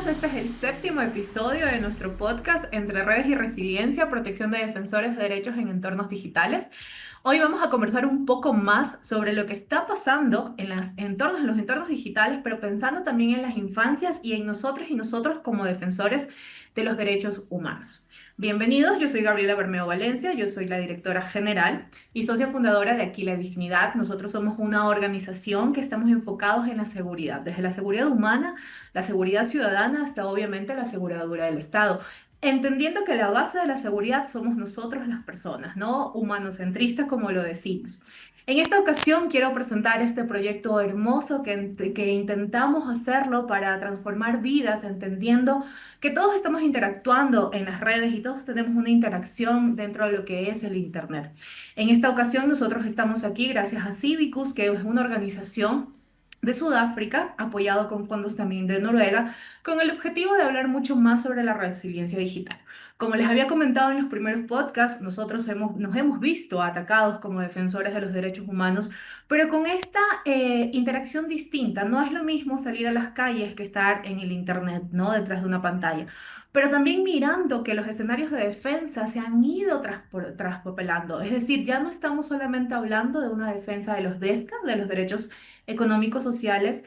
bienvenidos. Este es el séptimo episodio de nuestro podcast Entre Redes y Resiliencia, protección de defensores de derechos en entornos digitales. Hoy vamos a conversar un poco más sobre lo que está pasando en los entornos digitales, pero pensando también en las infancias y en nosotros y nosotros como defensores de los derechos humanos. Bienvenidos, yo soy Gabriela Bermeo Valencia, yo soy la directora general y socia fundadora de Aquí la Dignidad. Nosotros somos una organización que estamos enfocados en la seguridad, desde la seguridad humana, la seguridad ciudadana, hasta obviamente la aseguradora del Estado. Entendiendo que la base de la seguridad somos nosotros las personas, no humanocentristas como lo decimos. En esta ocasión quiero presentar este proyecto hermoso que intentamos hacerlo para transformar vidas, entendiendo que todos estamos interactuando en las redes y todos tenemos una interacción dentro de lo que es el Internet. En esta ocasión nosotros estamos aquí gracias a Civicus, que es una organización de Sudáfrica, apoyado con fondos también de Noruega, con el objetivo de hablar mucho más sobre la resiliencia digital. Como les había comentado en los primeros podcasts, nos hemos visto atacados como defensores de los derechos humanos, pero con esta interacción distinta. No es lo mismo salir a las calles que estar en el Internet, ¿no? Detrás de una pantalla. Pero también mirando que los escenarios de defensa se han ido traspapelando. Es decir, ya no estamos solamente hablando de una defensa de los DESCA, de los derechos económicos, sociales,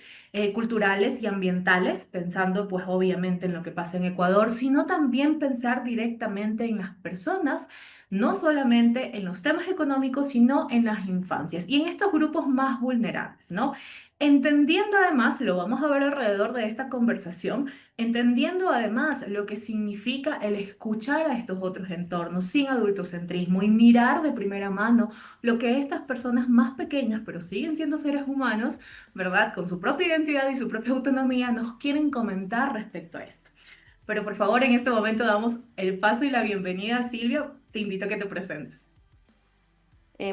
culturales y ambientales, pensando pues obviamente en lo que pasa en Ecuador, sino también pensar directamente en las personas, no solamente en los temas económicos, sino en las infancias y en estos grupos más vulnerables, ¿no? Entendiendo además, lo vamos a ver alrededor de esta conversación, entendiendo además lo que significa el escuchar a estos otros entornos sin adultocentrismo y mirar de primera mano lo que estas personas más pequeñas, pero siguen siendo seres humanos, ¿verdad? Con su propia identidad y su propia autonomía, nos quieren comentar respecto a esto. Pero por favor, en este momento damos el paso y la bienvenida a Silvia. Te invito a que te presentes.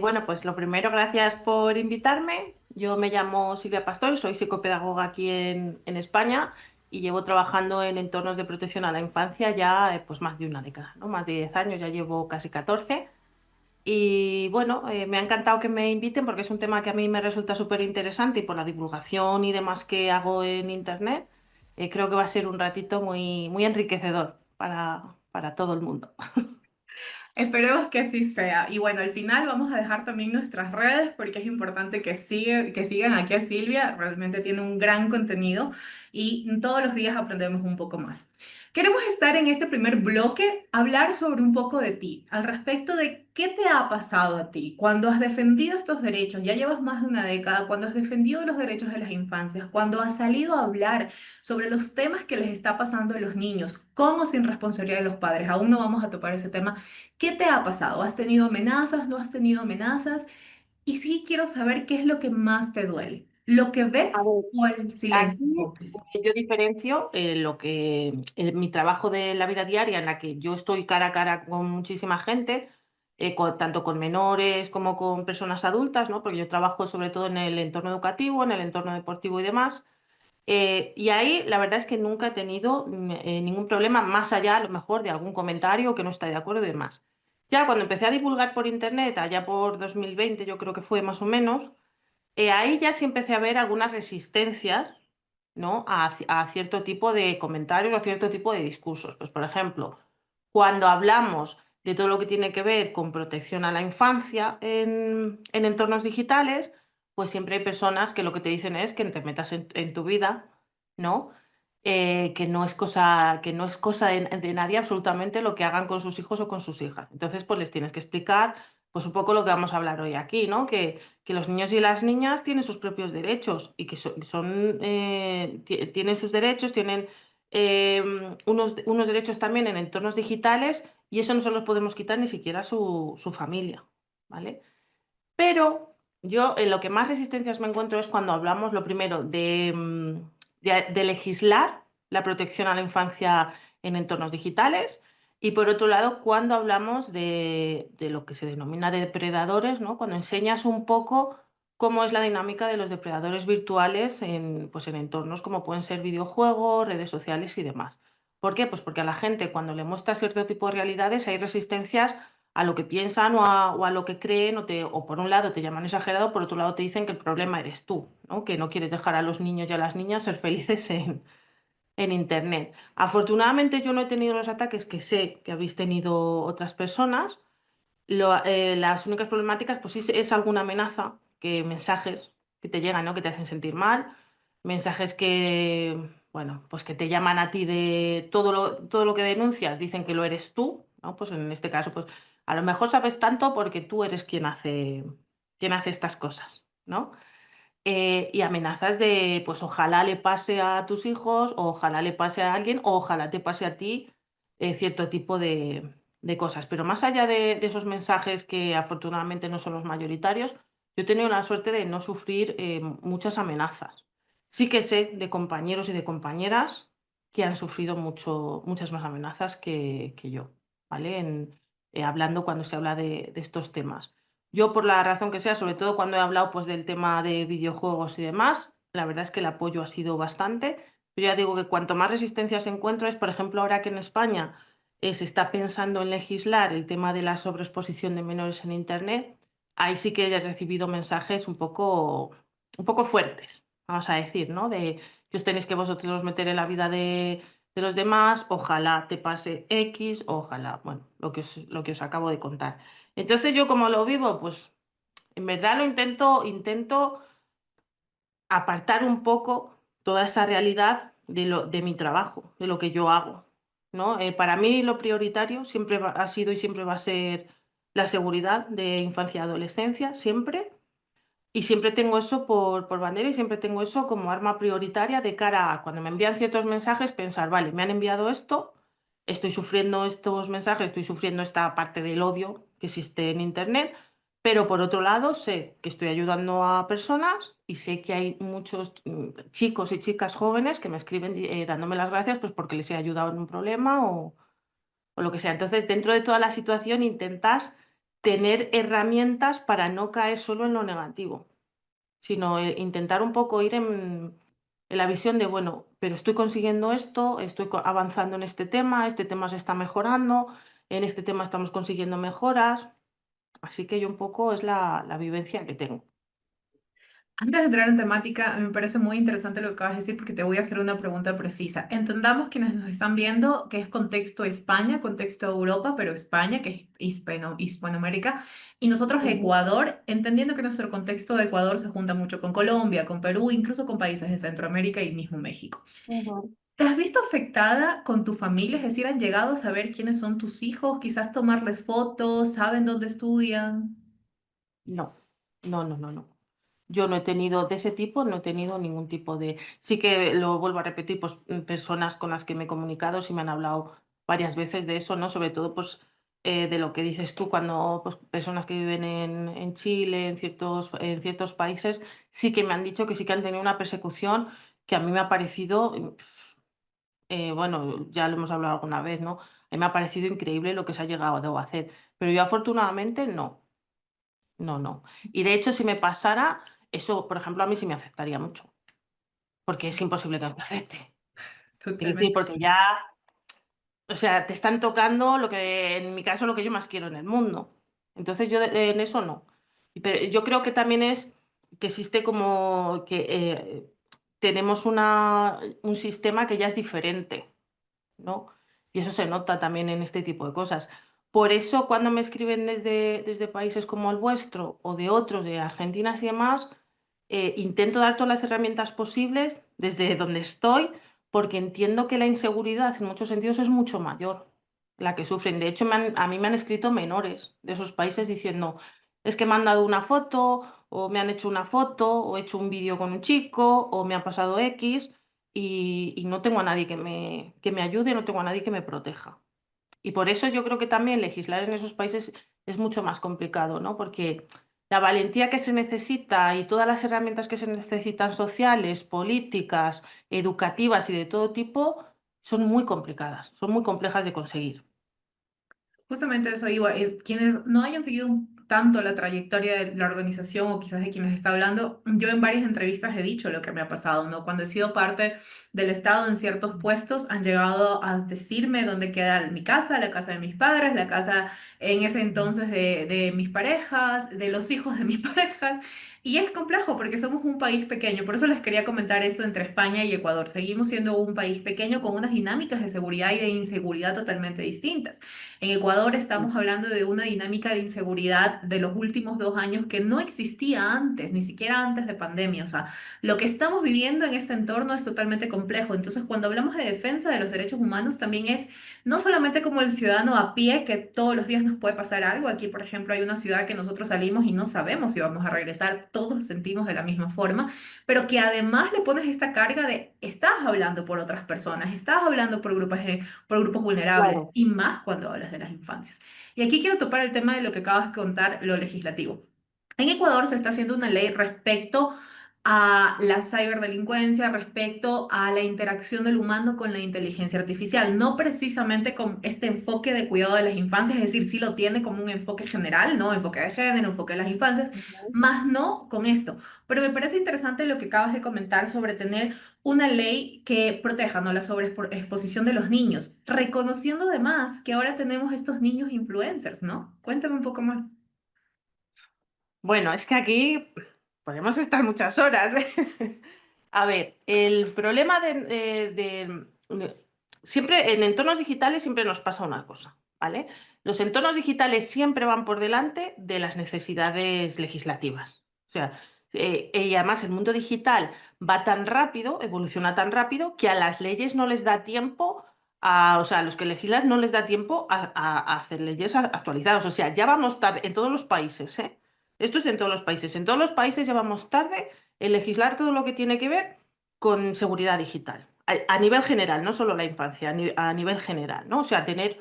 Bueno, pues lo primero, gracias por invitarme. Yo me llamo Silvia Pastor, soy psicopedagoga aquí en España y llevo trabajando en entornos de protección a la infancia ya pues más de una década, ¿no? Más de 10 años, ya llevo casi 14. Y bueno, me ha encantado que me inviten porque es un tema que a mí me resulta súper interesante y por la divulgación y demás que hago en Internet, creo que va a ser un ratito muy enriquecedor para todo el mundo. Esperemos que así sea. Y bueno, al final vamos a dejar también nuestras redes porque es importante que sigan aquí a Silvia. Realmente tiene un gran contenido y todos los días aprendemos un poco más. Queremos estar en este primer bloque, hablar sobre un poco de ti, al respecto de qué te ha pasado a ti cuando has defendido estos derechos. Ya llevas más de una década, cuando has defendido los derechos de las infancias, cuando has salido a hablar sobre los temas que les está pasando a los niños, con o sin responsabilidad de los padres. Aún no vamos a topar ese tema. ¿Qué te ha pasado? ¿Has tenido amenazas? ¿No has tenido amenazas? Y sí quiero saber qué es lo que más te duele. ¿Lo que A ves ver, o el silencio aquí cómplice? yo diferencio lo que mi trabajo de la vida diaria en la que yo estoy cara a cara con muchísima gente, tanto con menores como con personas adultas, ¿no? Porque yo trabajo sobre todo en el entorno educativo, en el entorno deportivo y demás. Y ahí la verdad es que nunca he tenido ningún problema más allá a lo mejor de algún comentario que no está de acuerdo y demás. Ya cuando empecé a divulgar por internet, allá por 2020 yo creo que fue más o menos, ahí ya sí empecé a ver algunas resistencias, ¿no? A cierto tipo de comentarios o a cierto tipo de discursos. Pues, por ejemplo, cuando hablamos de todo lo que tiene que ver con protección a la infancia en entornos digitales, pues siempre hay personas que lo que te dicen es que te metas en tu vida, ¿no? Que no es cosa de nadie absolutamente lo que hagan con sus hijos o con sus hijas. Entonces, pues les tienes que explicar pues un poco lo que vamos a hablar hoy aquí, ¿no? Que los niños y las niñas tienen sus propios derechos y que tienen sus derechos, tienen eh, unos derechos también en entornos digitales y eso no se los podemos quitar ni siquiera a su familia, ¿vale? Pero yo en lo que más resistencias me encuentro es cuando hablamos, lo primero, de legislar la protección a la infancia en entornos digitales y por otro lado, cuando hablamos de lo que se denomina depredadores, ¿no? Cuando enseñas un poco cómo es la dinámica de los depredadores virtuales pues en entornos como pueden ser videojuegos, redes sociales y demás. ¿Por qué? Pues porque a la gente cuando le muestras cierto tipo de realidades hay resistencias a lo que piensan o a lo que creen, o por un lado te llaman exagerado, por otro lado te dicen que el problema eres tú, ¿no? Que no quieres dejar a los niños y a las niñas ser felices en Internet. Afortunadamente yo no he tenido los ataques que sé que habéis tenido otras personas. Las únicas problemáticas, pues sí, es alguna amenaza, que mensajes que te llegan, ¿no? Que te hacen sentir mal, mensajes que, bueno, pues que te llaman a ti de todo lo que denuncias, dicen que lo eres tú, ¿no? Pues en este caso, pues a lo mejor sabes tanto porque tú eres quien hace estas cosas, ¿no? Y amenazas de, pues ojalá le pase a tus hijos, o ojalá le pase a alguien, o ojalá te pase a ti cierto tipo de cosas. Pero más allá de esos mensajes que afortunadamente no son los mayoritarios, yo he tenido la suerte de no sufrir muchas amenazas. Sí que sé de compañeros y de compañeras que han sufrido muchas más amenazas que yo, ¿vale? Hablando cuando se habla de estos temas. Yo, por la razón que sea, sobre todo cuando he hablado pues, del tema de videojuegos y demás, la verdad es que el apoyo ha sido bastante. Yo ya digo que cuanto más resistencias encuentro es, por ejemplo, ahora que en España se está pensando en legislar el tema de la sobreexposición de menores en Internet, ahí sí que he recibido mensajes un poco fuertes, vamos a decir, ¿no? De que os tenéis que vosotros meter en la vida de los demás, ojalá te pase X, ojalá, bueno, lo que os acabo de contar. Entonces yo como lo vivo, pues en verdad intento apartar un poco toda esa realidad de mi trabajo, de lo que yo hago, ¿no? Para mí lo prioritario ha sido y siempre va a ser la seguridad de infancia y adolescencia, siempre. Y siempre tengo eso por bandera y siempre tengo eso como arma prioritaria de cara a cuando me envían ciertos mensajes, pensar, vale, me han enviado esto, estoy sufriendo estos mensajes, estoy sufriendo esta parte del odio que existe en Internet, pero por otro lado sé que estoy ayudando a personas y sé que hay muchos chicos y chicas jóvenes que me escriben dándome las gracias pues porque les he ayudado en un problema o lo que sea. Entonces, dentro de toda la situación intentas tener herramientas para no caer solo en lo negativo, sino intentar un poco ir en la visión de, bueno, pero estoy consiguiendo esto, estoy avanzando en este tema se está mejorando, en este tema estamos consiguiendo mejoras, así que yo un poco es la vivencia que tengo. Antes de entrar en temática, me parece muy interesante lo que acabas de decir porque te voy a hacer una pregunta precisa. Entendamos quienes nos están viendo que es contexto España, contexto Europa, pero España, que es Hispanoamérica, y nosotros Ujú, Ecuador, entendiendo que nuestro contexto de Ecuador se junta mucho con Colombia, con Perú, incluso con países de Centroamérica y mismo México. ujú. ¿Te has visto afectada con tu familia? Es decir, ¿han llegado a saber quiénes son tus hijos? Quizás tomarles fotos, saben dónde estudian. No, no. Yo no he tenido de ese tipo, no he tenido ningún tipo de... Sí que lo vuelvo a repetir, pues personas con las que me he comunicado sí me han hablado varias veces de eso, ¿no? Sobre todo, pues, de lo que dices tú, cuando pues, personas que viven en Chile, en ciertos países, sí que me han dicho que sí que han tenido una persecución que a mí me ha parecido, bueno, ya lo hemos hablado alguna vez, ¿no? A mí me ha parecido increíble lo que se ha llegado a hacer, pero yo afortunadamente no. No. Y de hecho, si me pasara, eso, por ejemplo, a mí sí me afectaría mucho, porque es Sí, imposible que no te afecte. Es decir, totalmente. porque ya, o sea, te están tocando lo que, en mi caso, lo que yo más quiero en el mundo. Entonces, yo en eso no. Pero yo creo que también es que existe como que tenemos un sistema que ya es diferente, ¿no? Y eso se nota también en este tipo de cosas. Por eso, cuando me escriben desde países como el vuestro o de otros, de Argentina y demás, intento dar todas las herramientas posibles desde donde estoy, porque entiendo que la inseguridad en muchos sentidos es mucho mayor la que sufren. De hecho, a mí me han escrito menores de esos países diciendo, es que me han dado una foto, o me han hecho una foto, o he hecho un vídeo con un chico, o me ha pasado X y no tengo a nadie que me ayude, no tengo a nadie que me proteja. Y por eso yo creo que también legislar en esos países es mucho más complicado, ¿no? Porque la valentía que se necesita y todas las herramientas que se necesitan sociales, políticas, educativas y de todo tipo son muy complicadas, son muy complejas de conseguir. Justamente eso iba, es quienes no hayan seguido tanto la trayectoria de la organización o quizás de quienes está hablando, yo en varias entrevistas he dicho lo que me ha pasado, ¿no? Cuando he sido parte del Estado en ciertos puestos, han llegado a decirme dónde queda mi casa, la casa de mis padres, la casa en ese entonces de mis parejas, de los hijos de mis parejas. Y es complejo porque somos un país pequeño, por eso les quería comentar esto entre España y Ecuador. Seguimos siendo un país pequeño con unas dinámicas de seguridad y de inseguridad totalmente distintas. En Ecuador estamos hablando de una dinámica de inseguridad de los últimos 2 años que no existía antes, ni siquiera antes de pandemia. O sea, lo que estamos viviendo en este entorno es totalmente complejo. Entonces, cuando hablamos de defensa de los derechos humanos, también es no solamente como el ciudadano a pie, que todos los días nos puede pasar algo. Aquí, por ejemplo, hay una ciudad que nosotros salimos y no sabemos si vamos a regresar, todos sentimos de la misma forma, pero que además le pones esta carga de estás hablando por otras personas, estás hablando por grupos vulnerables Claro. y más cuando hablas de las infancias. Y aquí quiero topar el tema de lo que acabas de contar, lo legislativo. En Ecuador se está haciendo una ley respecto a la ciberdelincuencia, respecto a la interacción del humano con la inteligencia artificial, no precisamente con este enfoque de cuidado de las infancias, es decir, sí lo tiene como un enfoque general, ¿no? Enfoque de género, enfoque de las infancias, Ujú. más no con esto. Pero me parece interesante lo que acabas de comentar sobre tener una ley que proteja, ¿no? La sobreexposición de los niños, reconociendo además que ahora tenemos estos niños influencers, ¿no? Cuéntame un poco más. Bueno, es que aquí podemos estar muchas horas. A ver, el problema siempre en entornos digitales siempre nos pasa una cosa, ¿vale? Los entornos digitales siempre van por delante de las necesidades legislativas. O sea, y además el mundo digital va tan rápido, evoluciona tan rápido, que a las leyes no les da tiempo o sea, a los que legislan no les da tiempo a hacer leyes actualizadas. O sea, ya vamos tarde en todos los países, ¿eh? Esto es en todos los países. En todos los países ya vamos tarde en legislar todo lo que tiene que ver con seguridad digital. A nivel general, no solo la infancia, a nivel general, ¿no? O sea, tener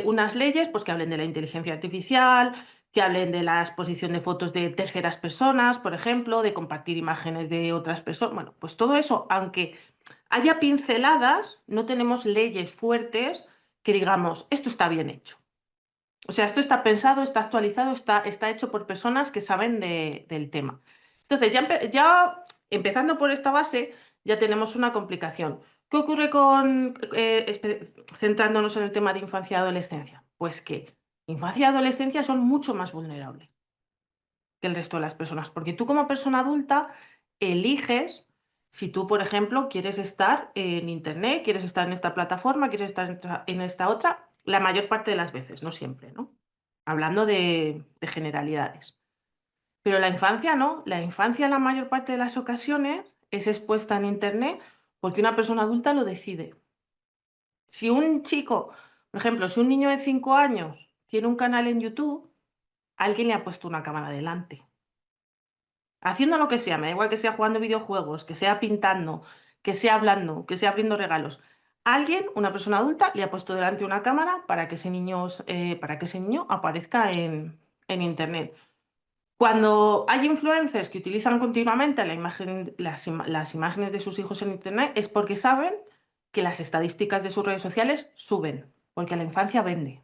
unas leyes pues, que hablen de la inteligencia artificial, que hablen de la exposición de fotos de terceras personas, por ejemplo, de compartir imágenes de otras personas. Bueno, pues todo eso, aunque haya pinceladas, no tenemos leyes fuertes que digamos, esto está bien hecho. O sea, esto está pensado, está actualizado, está hecho por personas que saben del tema. Entonces, ya empezando por esta base, ya tenemos una complicación. ¿Qué ocurre centrándonos en el tema de infancia y adolescencia? Pues que infancia y adolescencia son mucho más vulnerables que el resto de las personas, porque tú como persona adulta eliges si tú, por ejemplo, quieres estar en Internet, quieres estar en esta plataforma, quieres estar en esta otra, la mayor parte de las veces, no siempre, ¿no? Hablando de generalidades. Pero la infancia no, la infancia en la mayor parte de las ocasiones es expuesta en Internet porque una persona adulta lo decide. Si un chico, por ejemplo, si un niño de 5 años tiene un canal en YouTube, alguien le ha puesto una cámara delante. Haciendo lo que sea, me da igual que sea jugando videojuegos, que sea pintando, que sea hablando, que sea abriendo regalos. Alguien, una persona adulta, le ha puesto delante una cámara para que ese niño aparezca en Internet. Cuando hay influencers que utilizan continuamente las imágenes de sus hijos en Internet es porque saben que las estadísticas de sus redes sociales suben, porque la infancia vende.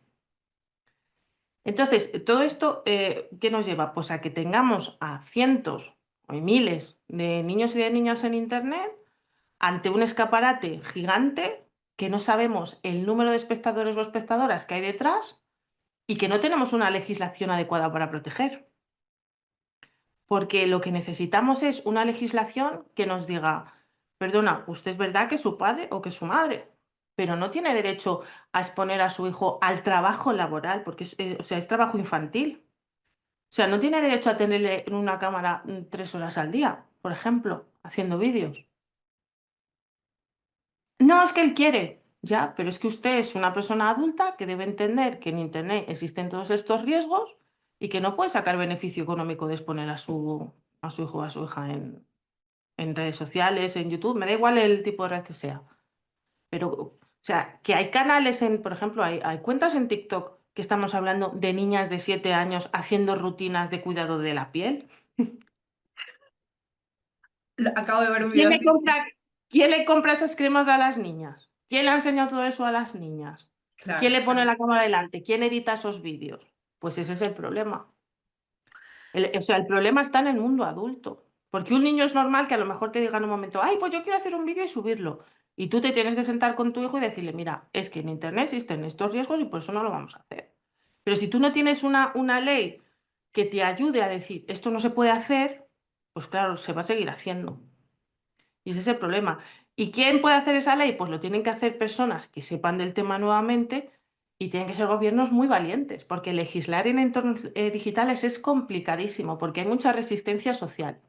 Entonces, todo esto, ¿qué nos lleva? Pues a que tengamos a cientos o miles de niños y de niñas en Internet ante un escaparate gigante que no sabemos el número de espectadores o espectadoras que hay detrás y que no tenemos una legislación adecuada para proteger. Porque lo que necesitamos es una legislación que nos diga, perdona, usted es verdad que es su padre o que es su madre, pero no tiene derecho a exponer a su hijo al trabajo laboral, porque o sea, es trabajo infantil. O sea, no tiene derecho a tenerle en una cámara 3 horas al día, por ejemplo, haciendo vídeos. No, es que él quiere. Ya, pero es que usted es una persona adulta que debe entender que en Internet existen todos estos riesgos y que no puede sacar beneficio económico de exponer a su hijo o a su hija en redes sociales, en YouTube, me da igual el tipo de red que sea. Pero, o sea, que hay canales por ejemplo, hay cuentas en TikTok que estamos hablando de niñas de 7 años haciendo rutinas de cuidado de la piel. Acabo de ver un ¿Quién video le así. compra, quién le compra esas cremas a las niñas? ¿Quién le ha enseñado todo eso a las niñas? ¿Quién Claro, le pone claro. la cámara delante? ¿Quién edita esos vídeos? Pues ese es el problema. O sea, el problema está en el mundo adulto. Porque un niño es normal que a lo mejor te diga en un momento, ay, pues yo quiero hacer un vídeo y subirlo. Y tú te tienes que sentar con tu hijo y decirle, mira, es que en Internet existen estos riesgos y por eso no lo vamos a hacer. Pero si tú no tienes una ley que te ayude a decir, esto no se puede hacer, pues claro, se va a seguir haciendo. Y ese es el problema. ¿Y quién puede hacer esa ley? Pues lo tienen que hacer personas que sepan del tema nuevamente y tienen que ser gobiernos muy valientes, porque legislar en entornos digitales es complicadísimo, porque hay mucha resistencia social.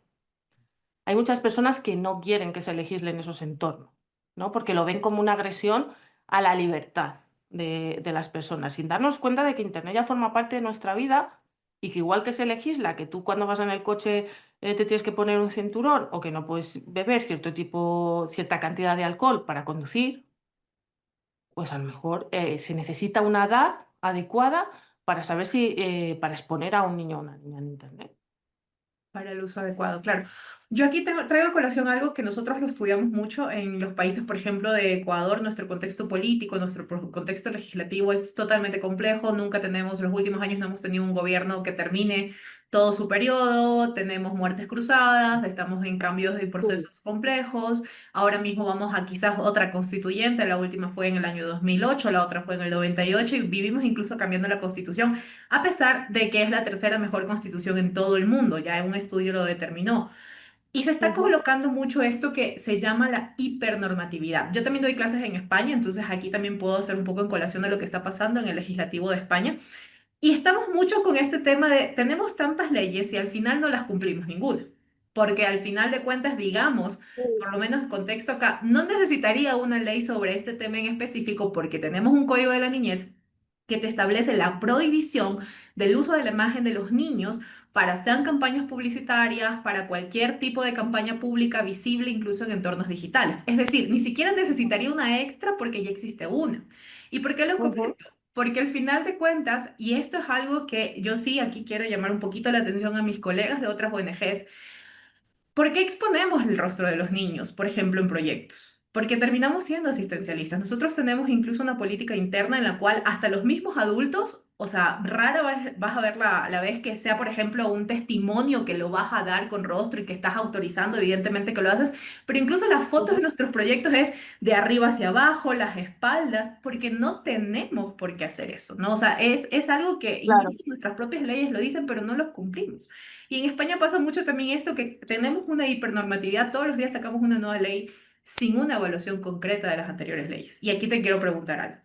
Hay muchas personas que no quieren que se legisle en esos entornos, ¿no? Porque lo ven como una agresión a la libertad de las personas, sin darnos cuenta de que Internet ya forma parte de nuestra vida y que igual que se legisla que tú cuando vas en el coche te tienes que poner un cinturón o que no puedes beber cierta cantidad de alcohol para conducir, pues a lo mejor se necesita una edad adecuada para saber si, para exponer a un niño o una niña en Internet. Para el uso adecuado, claro. Yo aquí traigo a colación algo que nosotros lo estudiamos mucho en los países, por ejemplo, de Ecuador. Nuestro contexto político, nuestro contexto legislativo es totalmente complejo. Nunca tenemos, los últimos años no hemos tenido un gobierno que termine todo su periodo. Tenemos muertes cruzadas, estamos en cambios de Sí. procesos complejos. Ahora mismo vamos a quizás otra constituyente. La última fue en el año 2008, la otra fue en el 98 y vivimos incluso cambiando la constitución a pesar de que es la tercera mejor constitución en todo el mundo, ya un estudio lo determinó. Y se está Ujú. colocando mucho esto que se llama la hipernormatividad. Yo también doy clases en España, entonces aquí también puedo hacer un poco en colación de lo que está pasando en el legislativo de España. Y estamos mucho con este tema de tenemos tantas leyes y al final no las cumplimos ninguna. Porque al final de cuentas, digamos, por lo menos el contexto acá, no necesitaría una ley sobre este tema en específico porque tenemos un código de la niñez que te establece la prohibición del uso de la imagen de los niños para sean campañas publicitarias, para cualquier tipo de campaña pública visible, incluso en entornos digitales. Es decir, ni siquiera necesitaría una extra porque ya existe una. ¿Y por qué lo Ujú. comento? Porque al final de cuentas, y esto es algo que yo sí aquí quiero llamar un poquito la atención a mis colegas de otras ONGs, ¿por qué exponemos el rostro de los niños, por ejemplo, en proyectos? Porque terminamos siendo asistencialistas. Nosotros tenemos incluso una política interna en la cual hasta los mismos adultos, o sea, rara vez vas a ver la vez que sea, por ejemplo, un testimonio que lo vas a dar con rostro y que estás autorizando, evidentemente que lo haces, pero incluso las fotos de Ujú. nuestros proyectos es de arriba hacia abajo, las espaldas, porque no tenemos por qué hacer eso, ¿no? O sea, es algo que incluso Claro. nuestras propias leyes lo dicen, pero no los cumplimos. Y en España pasa mucho también esto que tenemos una hipernormatividad, todos los días sacamos una nueva ley sin una evaluación concreta de las anteriores leyes. Y aquí te quiero preguntar algo.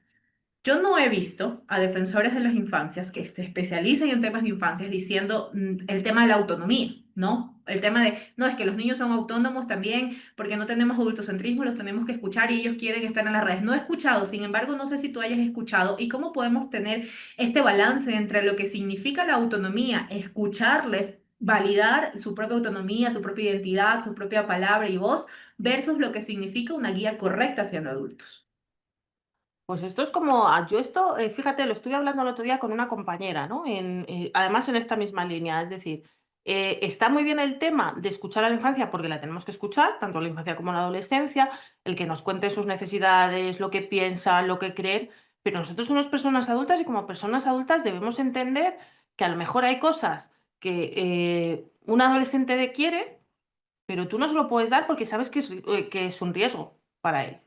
Yo no he visto a defensores de las infancias que se especialicen en temas de infancias diciendo el tema de la autonomía, ¿no? El tema de, no, es que los niños son autónomos también porque no tenemos adultocentrismo, los tenemos que escuchar y ellos quieren estar en las redes. No he escuchado, sin embargo, no sé si tú hayas escuchado y cómo podemos tener este balance entre lo que significa la autonomía, escucharles, validar su propia autonomía, su propia identidad, su propia palabra y voz, versus lo que significa una guía correcta hacia los adultos. Pues esto es como, yo esto, fíjate, lo estuve hablando el otro día con una compañera, ¿no? Además en esta misma línea, es decir, está muy bien el tema de escuchar a la infancia porque la tenemos que escuchar, tanto la infancia como la adolescencia, el que nos cuente sus necesidades, lo que piensan, lo que creen, pero nosotros somos personas adultas y como personas adultas debemos entender que a lo mejor hay cosas que un adolescente quiere, pero tú no se lo puedes dar porque sabes que es un riesgo para él.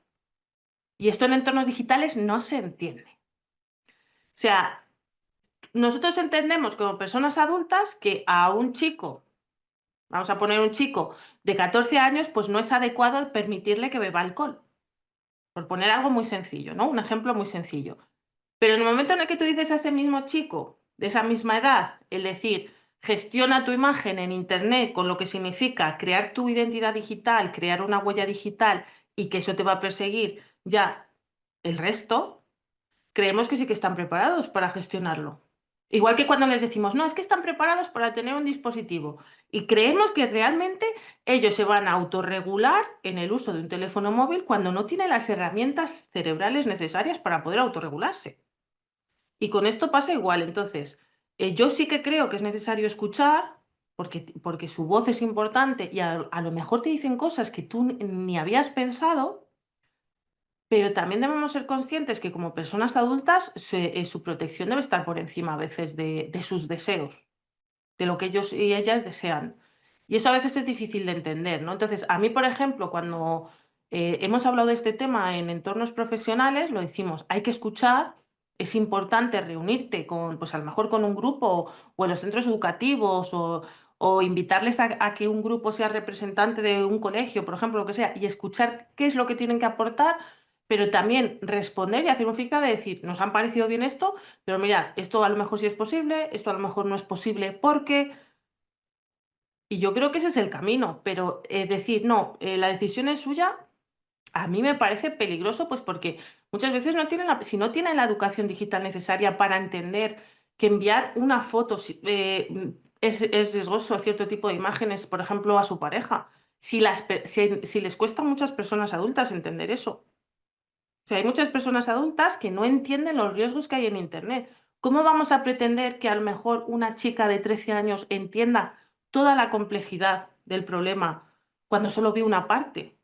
Y esto en entornos digitales no se entiende. O sea, nosotros entendemos como personas adultas que a un chico, vamos a poner un chico de 14 años, pues no es adecuado permitirle que beba alcohol. Por poner algo muy sencillo, ¿no? Un ejemplo muy sencillo. Pero en el momento en el que tú dices a ese mismo chico, de esa misma edad, el decir, gestiona tu imagen en Internet con lo que significa crear tu identidad digital, crear una huella digital y que eso te va a perseguir ya el resto, creemos que sí que están preparados para gestionarlo. Igual que cuando les decimos, no, es que están preparados para tener un dispositivo. Y creemos que realmente ellos se van a autorregular en el uso de un teléfono móvil cuando no tienen las herramientas cerebrales necesarias para poder autorregularse. Y con esto pasa igual. Entonces, yo sí que creo que es necesario escuchar porque su voz es importante y a lo mejor te dicen cosas que tú ni habías pensado, pero también debemos ser conscientes que como personas adultas su protección debe estar por encima a veces de sus deseos, de lo que ellos y ellas desean. Y eso a veces es difícil de entender, ¿no? Entonces, a mí, por ejemplo, cuando hemos hablado de este tema en entornos profesionales, lo decimos, hay que escuchar, es importante reunirte con, pues a lo mejor con un grupo o en los centros educativos o invitarles a que un grupo sea representante de un colegio, por ejemplo, lo que sea, y escuchar qué es lo que tienen que aportar, pero también responder y hacer un feedback de decir, nos han parecido bien esto, pero mirad, esto a lo mejor sí es posible, esto a lo mejor no es posible porque... Y yo creo que ese es el camino, pero decir, no, la decisión es suya, a mí me parece peligroso, pues porque muchas veces no tienen si no tienen la educación digital necesaria para entender que enviar una foto es riesgoso a cierto tipo de imágenes, por ejemplo, a su pareja, si les cuesta a muchas personas adultas entender eso. O sea, hay muchas personas adultas que no entienden los riesgos que hay en Internet. ¿Cómo vamos a pretender que a lo mejor una chica de 13 años entienda toda la complejidad del problema cuando solo ve una parte?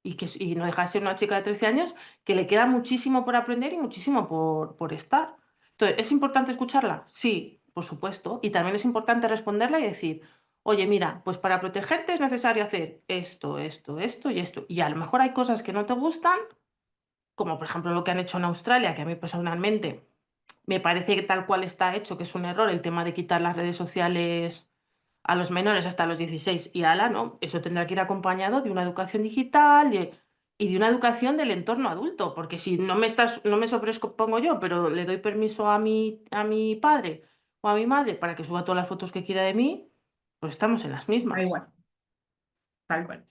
Y no deja de ser una chica de 13 años que le queda muchísimo por aprender y muchísimo por estar. Entonces, ¿es importante escucharla? Sí, por supuesto. Y también es importante responderla y decir, oye, mira, pues para protegerte es necesario hacer esto, esto, esto y esto. Y a lo mejor hay cosas que no te gustan, como por ejemplo lo que han hecho en Australia, que a mí personalmente me parece que tal cual está hecho, que es un error el tema de quitar las redes sociales a los menores hasta los 16 y ala, ¿no? Eso tendrá que ir acompañado de una educación digital y de una educación del entorno adulto, porque si no me sobreexpongo yo, pero le doy permiso a mi padre o a mi madre para que suba todas las fotos que quiera de mí, pues estamos en las Da mismas. igual, tal cual.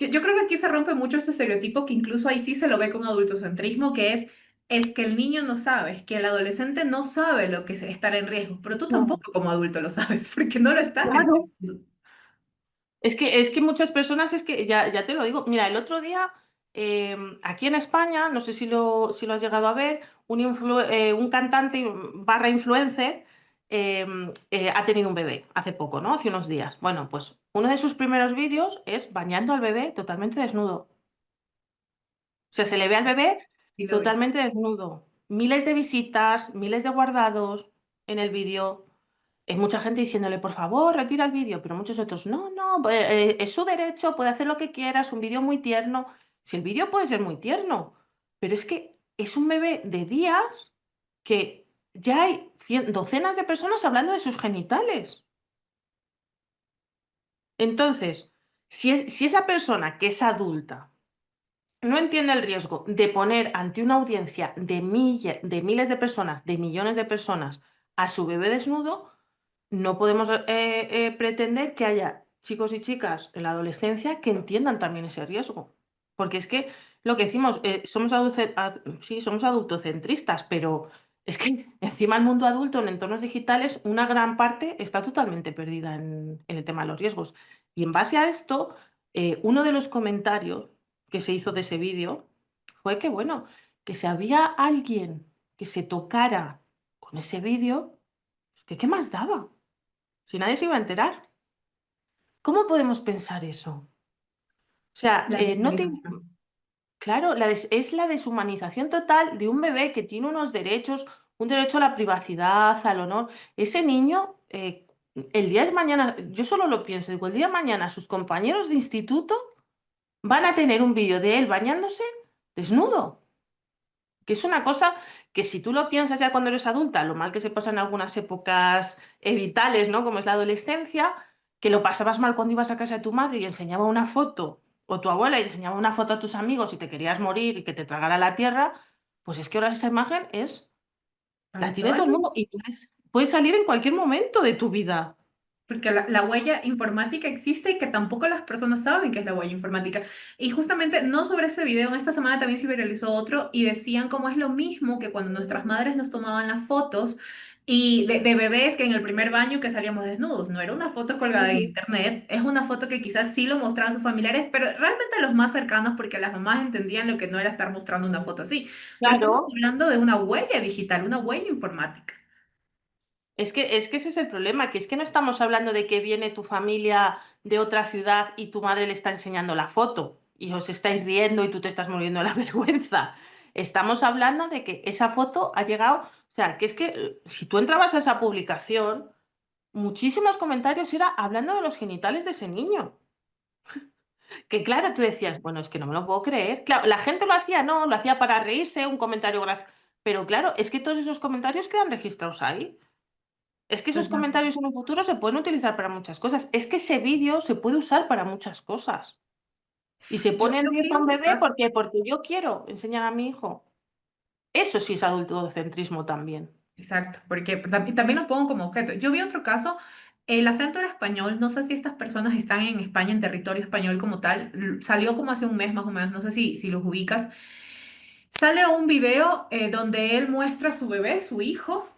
Yo creo que aquí se rompe mucho ese estereotipo que incluso ahí sí se lo ve con adultocentrismo, que es que el niño no sabe, es que el adolescente no sabe lo que es estar en riesgo, pero tú No, tampoco como adulto lo sabes, porque no lo estás claro. entendiendo. Es que muchas personas, es que ya te lo digo, mira, el otro día aquí en España, no sé si lo has llegado a ver, un cantante barra influencer ha tenido un bebé hace poco, ¿no? Hace unos días. Bueno, pues uno de sus primeros vídeos es bañando al bebé totalmente desnudo. O sea, se le ve al bebé Y lo vi. totalmente desnudo. Miles de visitas, miles de guardados en el vídeo. Hay mucha gente diciéndole, por favor, retira el vídeo, pero muchos otros, no, no, es su derecho, puede hacer lo que quiera, es un vídeo muy tierno. Si el vídeo puede ser muy tierno, pero es que es un bebé de días que ya hay docenas de personas hablando de sus genitales. Entonces, si esa persona que es adulta no entiende el riesgo de poner ante una audiencia de miles de personas, de millones de personas, a su bebé desnudo, no podemos pretender que haya chicos y chicas en la adolescencia que entiendan también ese riesgo. Porque es que lo que decimos, sí, somos adultocentristas, pero es que encima el mundo adulto en entornos digitales, una gran parte está totalmente perdida en el tema de los riesgos. Y en base a esto, uno de los comentarios que se hizo de ese vídeo fue que, bueno, que si había alguien que se tocara con ese vídeo, ¿que qué más daba? Si nadie se iba a enterar. ¿Cómo podemos pensar eso? O sea, La no te... normalización. Claro, es la deshumanización total de un bebé que tiene unos derechos, un derecho a la privacidad, al honor. Ese niño, el día de mañana, yo solo lo pienso, digo, el día de mañana sus compañeros de instituto van a tener un vídeo de él bañándose desnudo, que es una cosa que si tú lo piensas ya cuando eres adulta, lo mal que se pasa en algunas épocas vitales, ¿no? Como es la adolescencia, que lo pasabas mal cuando ibas a casa de tu madre y enseñaba una foto, o tu abuela y enseñaba una foto a tus amigos y te querías morir y que te tragara la tierra, pues es que ahora esa imagen la tiene todo Habitual. el mundo y puedes salir en cualquier momento de tu vida. Porque la huella informática existe y que tampoco las personas saben qué es la huella informática. Y justamente, no sobre ese video, en esta semana también se viralizó otro y decían cómo es lo mismo que cuando nuestras madres nos tomaban las fotos y de bebés que en el primer baño que salíamos desnudos. No era una foto colgada de Ujú. internet, es una foto que quizás sí lo mostraban sus familiares, pero realmente los más cercanos porque las mamás entendían lo que no era estar mostrando una foto así. Pero estamos Claro, hablando de una huella digital, una huella informática. es que ese es el problema, que es que no estamos hablando de que viene tu familia de otra ciudad y tu madre le está enseñando la foto y os estáis riendo y tú te estás muriendo de la vergüenza. Estamos hablando de que esa foto ha llegado, o sea, que es que si tú entrabas a esa publicación, muchísimos comentarios era hablando de los genitales de ese niño. Que claro, tú decías, bueno, es que no me lo puedo creer. Claro, la gente lo hacía, no, lo hacía para reírse, un comentario gracioso. Pero claro, es que todos esos comentarios quedan registrados ahí. Es que esos Totalmente. comentarios en un futuro se pueden utilizar para muchas cosas. Es que ese vídeo se puede usar para muchas cosas. Y se Yo, pone en yo vi riesgo a un otro bebé caso. porque yo quiero enseñar a mi hijo. Eso sí es adultocentrismo también. Exacto, porque también lo pongo como objeto. Yo vi otro caso, el acento era español, no sé si estas personas están en España, en territorio español como tal, salió como hace un mes más o menos, no sé si los ubicas. Sale un video donde él muestra a su bebé, su hijo,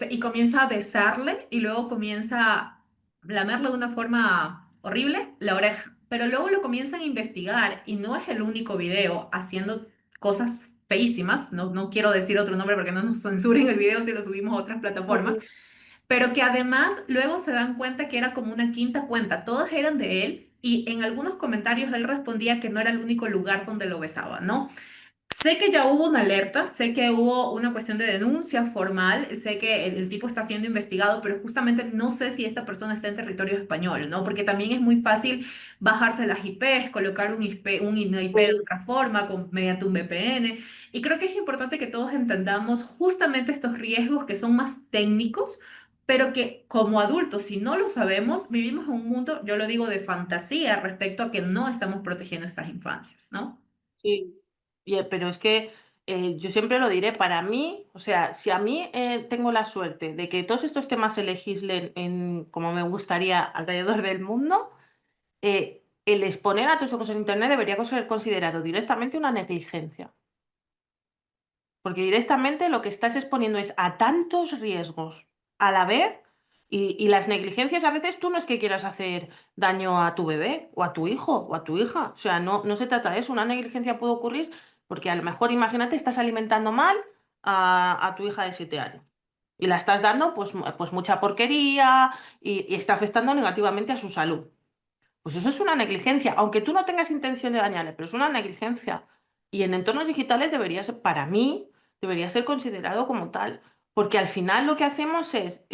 y comienza a besarle y luego comienza a lamerle de una forma horrible la oreja. Pero luego lo comienzan a investigar y no es el único video haciendo cosas feísimas. No, no quiero decir otro nombre porque no nos censuren el video si lo subimos a otras plataformas. Ujú. Pero que además luego se dan cuenta que era como una quinta cuenta. Todas eran de él y en algunos comentarios él respondía que no era el único lugar donde lo besaba, ¿no? Sé que ya hubo una alerta, sé que hubo una cuestión de denuncia formal, sé que el tipo está siendo investigado, pero justamente no sé si esta persona está en territorio español, ¿no? Porque también es muy fácil bajarse las IPs, colocar una IP de Sí, otra forma mediante un VPN. Y creo que es importante que todos entendamos justamente estos riesgos que son más técnicos, pero que como adultos, si no lo sabemos, vivimos en un mundo, yo lo digo, de fantasía respecto a que no estamos protegiendo estas infancias, ¿no? sí. Pero es que yo siempre lo diré, para mí, o sea, si a mí tengo la suerte de que todos estos temas se legislen como me gustaría alrededor del mundo, el exponer a tus hijos en Internet debería ser considerado directamente una negligencia. Porque directamente lo que estás exponiendo es a tantos riesgos a la vez y las negligencias a veces tú no es que quieras hacer daño a tu bebé o a tu hijo o a tu hija. O sea, no se trata de eso. Una negligencia puede ocurrir porque a lo mejor, imagínate, estás alimentando mal a tu hija de 7 años y la estás dando pues mucha porquería y está afectando negativamente a su salud. Pues eso es una negligencia, aunque tú no tengas intención de dañarle, pero es una negligencia. Y en entornos digitales debería ser, para mí, debería ser considerado como tal, porque al final lo que hacemos es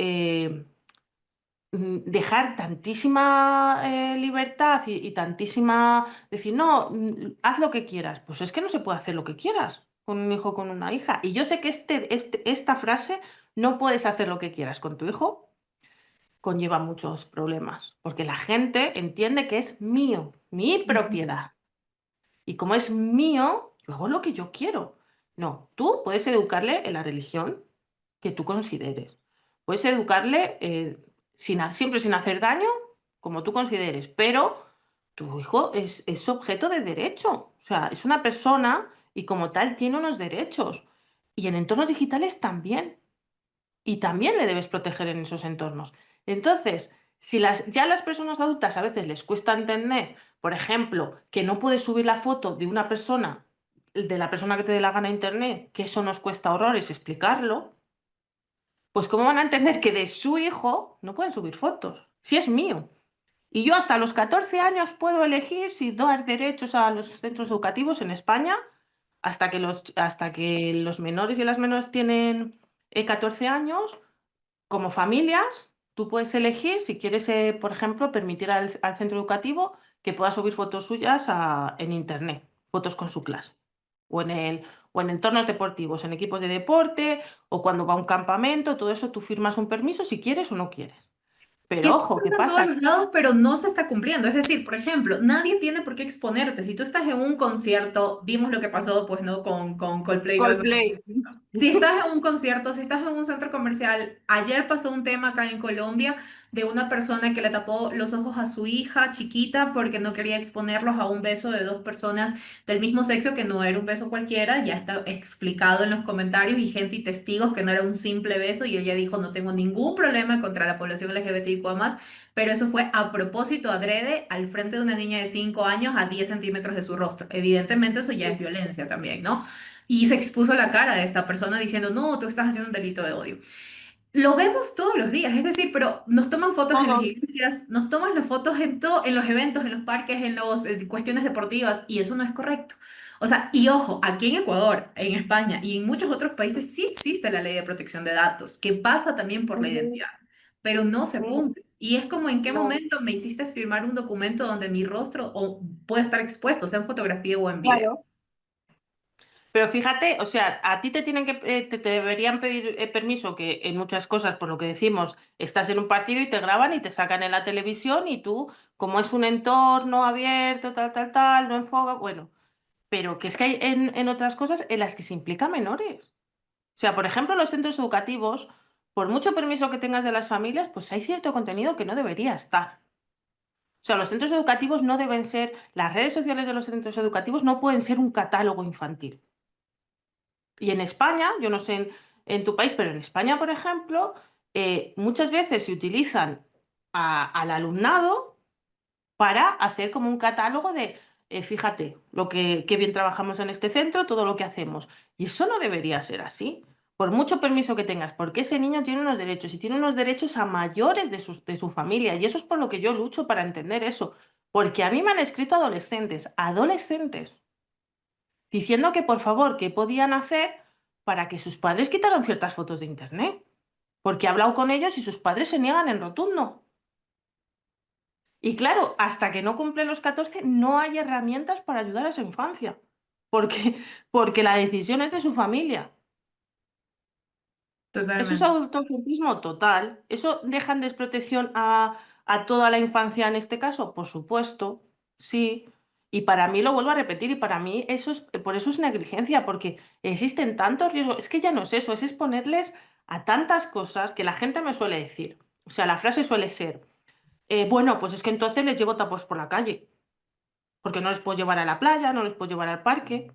dejar tantísima libertad y tantísima, decir, no, haz lo que quieras. Pues es que no se puede hacer lo que quieras con un hijo o con una hija. Y yo sé que esta frase, no puedes hacer lo que quieras con tu hijo, conlleva muchos problemas, porque la gente entiende que es mío, mi propiedad. Y como es mío, yo hago lo que yo quiero. No, tú puedes educarle en la religión que tú consideres. Puedes educarle siempre sin hacer daño, como tú consideres, pero tu hijo es objeto de derecho. O sea, es una persona y como tal tiene unos derechos. Y en entornos digitales también y también le debes proteger en esos entornos. Entonces, si ya a las personas adultas a veces les cuesta entender, por ejemplo, que no puedes subir la foto de una persona, de la persona que te dé la gana a internet, que eso nos cuesta horrores explicarlo, pues ¿cómo van a entender que de su hijo no pueden subir fotos? Si es mío. Y yo hasta los 14 años puedo elegir si dar derechos a los centros educativos en España hasta que los menores y las menores tienen 14 años como familias, tú puedes elegir si quieres, por ejemplo, permitir al centro educativo que pueda subir fotos suyas en Internet, fotos con su clase, o en entornos deportivos, en equipos de deporte, o cuando va a un campamento, todo eso tú firmas un permiso si quieres o no quieres. Que Pero esto ojo, ¿qué pasa en todos pasa? los lados, pero no se está cumpliendo. Es decir, por ejemplo, nadie tiene por qué exponerte. Si tú estás en un concierto, vimos lo que pasó, pues, ¿no? Con Coldplay y todo eso. Coldplay. Si estás en un concierto, si estás en un centro comercial, ayer pasó un tema acá en Colombia de una persona que le tapó los ojos a su hija chiquita porque no quería exponerlos a un beso de dos personas del mismo sexo, que no era un beso cualquiera, ya está explicado en los comentarios y gente y testigos que no era un simple beso y ella dijo no tengo ningún problema contra la población LGBTIQ+, pero eso fue a propósito adrede al frente de una niña de 5 años a 10 centímetros de su rostro. Evidentemente eso ya es violencia también, ¿no? Y se expuso la cara de esta persona diciendo, no, tú estás haciendo un delito de odio. Lo vemos todos los días, es decir, pero nos toman fotos en las Todo. iglesias, nos toman las fotos en los eventos, en los parques, en cuestiones deportivas, y eso no es correcto. O sea, y ojo, aquí en Ecuador, en España y en muchos otros países sí existe la ley de protección de datos, que pasa también por la Ujú, identidad, pero no se ujú. cumple. Y es como en qué No, momento me hiciste firmar un documento donde mi rostro puede estar expuesto, sea en fotografía o en video. claro. Pero fíjate, o sea, a ti te tienen que, te deberían pedir permiso, que en muchas cosas, por lo que decimos, estás en un partido y te graban y te sacan en la televisión y tú, como es un entorno abierto, tal, tal, tal, no enfoca, bueno, pero que es que hay en otras cosas en las que se implica menores. O sea, por ejemplo, los centros educativos, por mucho permiso que tengas de las familias, pues hay cierto contenido que no debería estar. O sea, los centros educativos no deben ser, las redes sociales de los centros educativos no pueden ser un catálogo infantil. Y en España, yo no sé en tu país, pero en España, por ejemplo, muchas veces se utilizan al alumnado para hacer como un catálogo de, fíjate, qué bien trabajamos en este centro, todo lo que hacemos. Y eso no debería ser así. Por mucho permiso que tengas, porque ese niño tiene unos derechos y tiene unos derechos a mayores de su familia. Y eso es por lo que yo lucho para entender eso. Porque a mí me han escrito adolescentes, diciendo que por favor, ¿qué podían hacer para que sus padres quitaran ciertas fotos de internet? Porque he hablado con ellos y sus padres se niegan en rotundo. Y claro, hasta que no cumplen los 14 no hay herramientas para ayudar a esa infancia, porque, porque la decisión es de su familia. Eso es Totalmente. autocentrismo total. ¿Eso deja en desprotección a toda la infancia en este caso? Por supuesto, sí. Y para mí lo vuelvo a repetir, y para mí eso es, por eso es negligencia, porque existen tantos riesgos. Es que ya no es eso, es exponerles a tantas cosas que la gente me suele decir. O sea, la frase suele ser, bueno, pues es que entonces les llevo tapos por la calle, porque no les puedo llevar a la playa, no les puedo llevar al parque.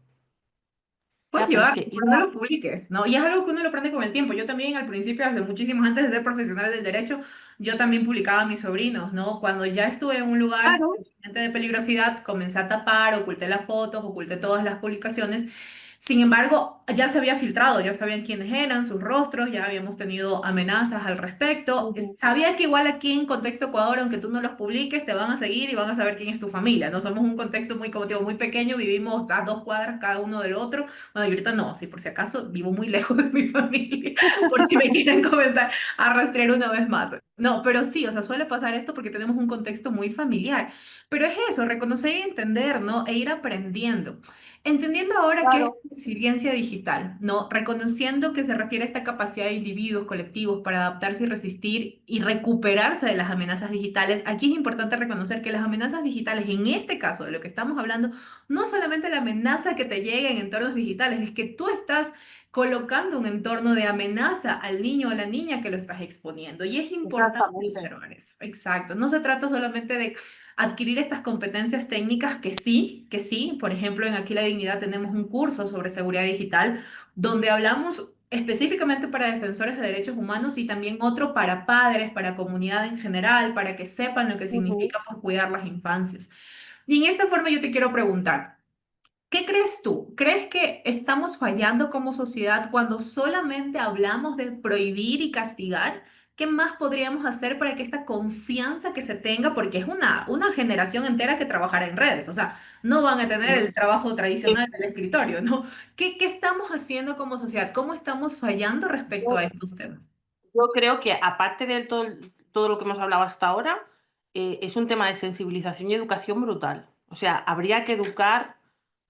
Puedes Ya, pero es llevar, que ir pero no lo publiques, ¿no? Y es algo que uno lo aprende con el tiempo. Yo también al principio, hace muchísimos, antes de ser profesional del derecho, yo también publicaba a mis sobrinos, ¿no? Cuando ya estuve en un lugar claro. de peligrosidad, comencé a tapar, oculté las fotos, oculté todas las publicaciones. Sin embargo, ya se había filtrado, ya sabían quiénes eran, sus rostros, ya habíamos tenido amenazas al respecto. Ujú, Sabía que igual aquí en contexto Ecuador, aunque tú no los publiques, te van a seguir y van a saber quién es tu familia. No somos un contexto muy, como te digo, muy pequeño, vivimos a 2 cuadras cada uno del otro. Bueno, y ahorita no, sí, por si acaso vivo muy lejos de mi familia, por si me quieren comentar a rastrear una vez más. No, pero sí, o sea, suele pasar esto porque tenemos un contexto muy familiar. Pero es eso, reconocer y entender, ¿no? E ir aprendiendo. Entendiendo ahora qué es claro. resiliencia digital, ¿no? Reconociendo que se refiere a esta capacidad de individuos, colectivos para adaptarse y resistir y recuperarse de las amenazas digitales. Aquí es importante reconocer que las amenazas digitales, en este caso de lo que estamos hablando, no solamente la amenaza que te llega en entornos digitales, es que tú estás colocando un entorno de amenaza al niño o a la niña que lo estás exponiendo. Y es importante Exactamente. observar eso. Exacto. No se trata solamente de adquirir estas competencias técnicas que sí. Por ejemplo, en Aquí la Dignidad tenemos un curso sobre seguridad digital donde hablamos específicamente para defensores de derechos humanos y también otro para padres, para comunidad en general, para que sepan lo que Ujú. significa pues, cuidar las infancias. Y en esta forma yo te quiero preguntar. ¿Qué crees tú? ¿Crees que estamos fallando como sociedad cuando solamente hablamos de prohibir y castigar? ¿Qué más podríamos hacer para que esta confianza que se tenga, porque es una generación entera que trabajará en redes, o sea, no van a tener el trabajo tradicional del escritorio, ¿no? ¿Qué estamos haciendo como sociedad? ¿Cómo estamos fallando respecto a Yo, estos temas? yo creo que aparte de todo lo que hemos hablado hasta ahora, es un tema de sensibilización y educación brutal. O sea, habría que educar,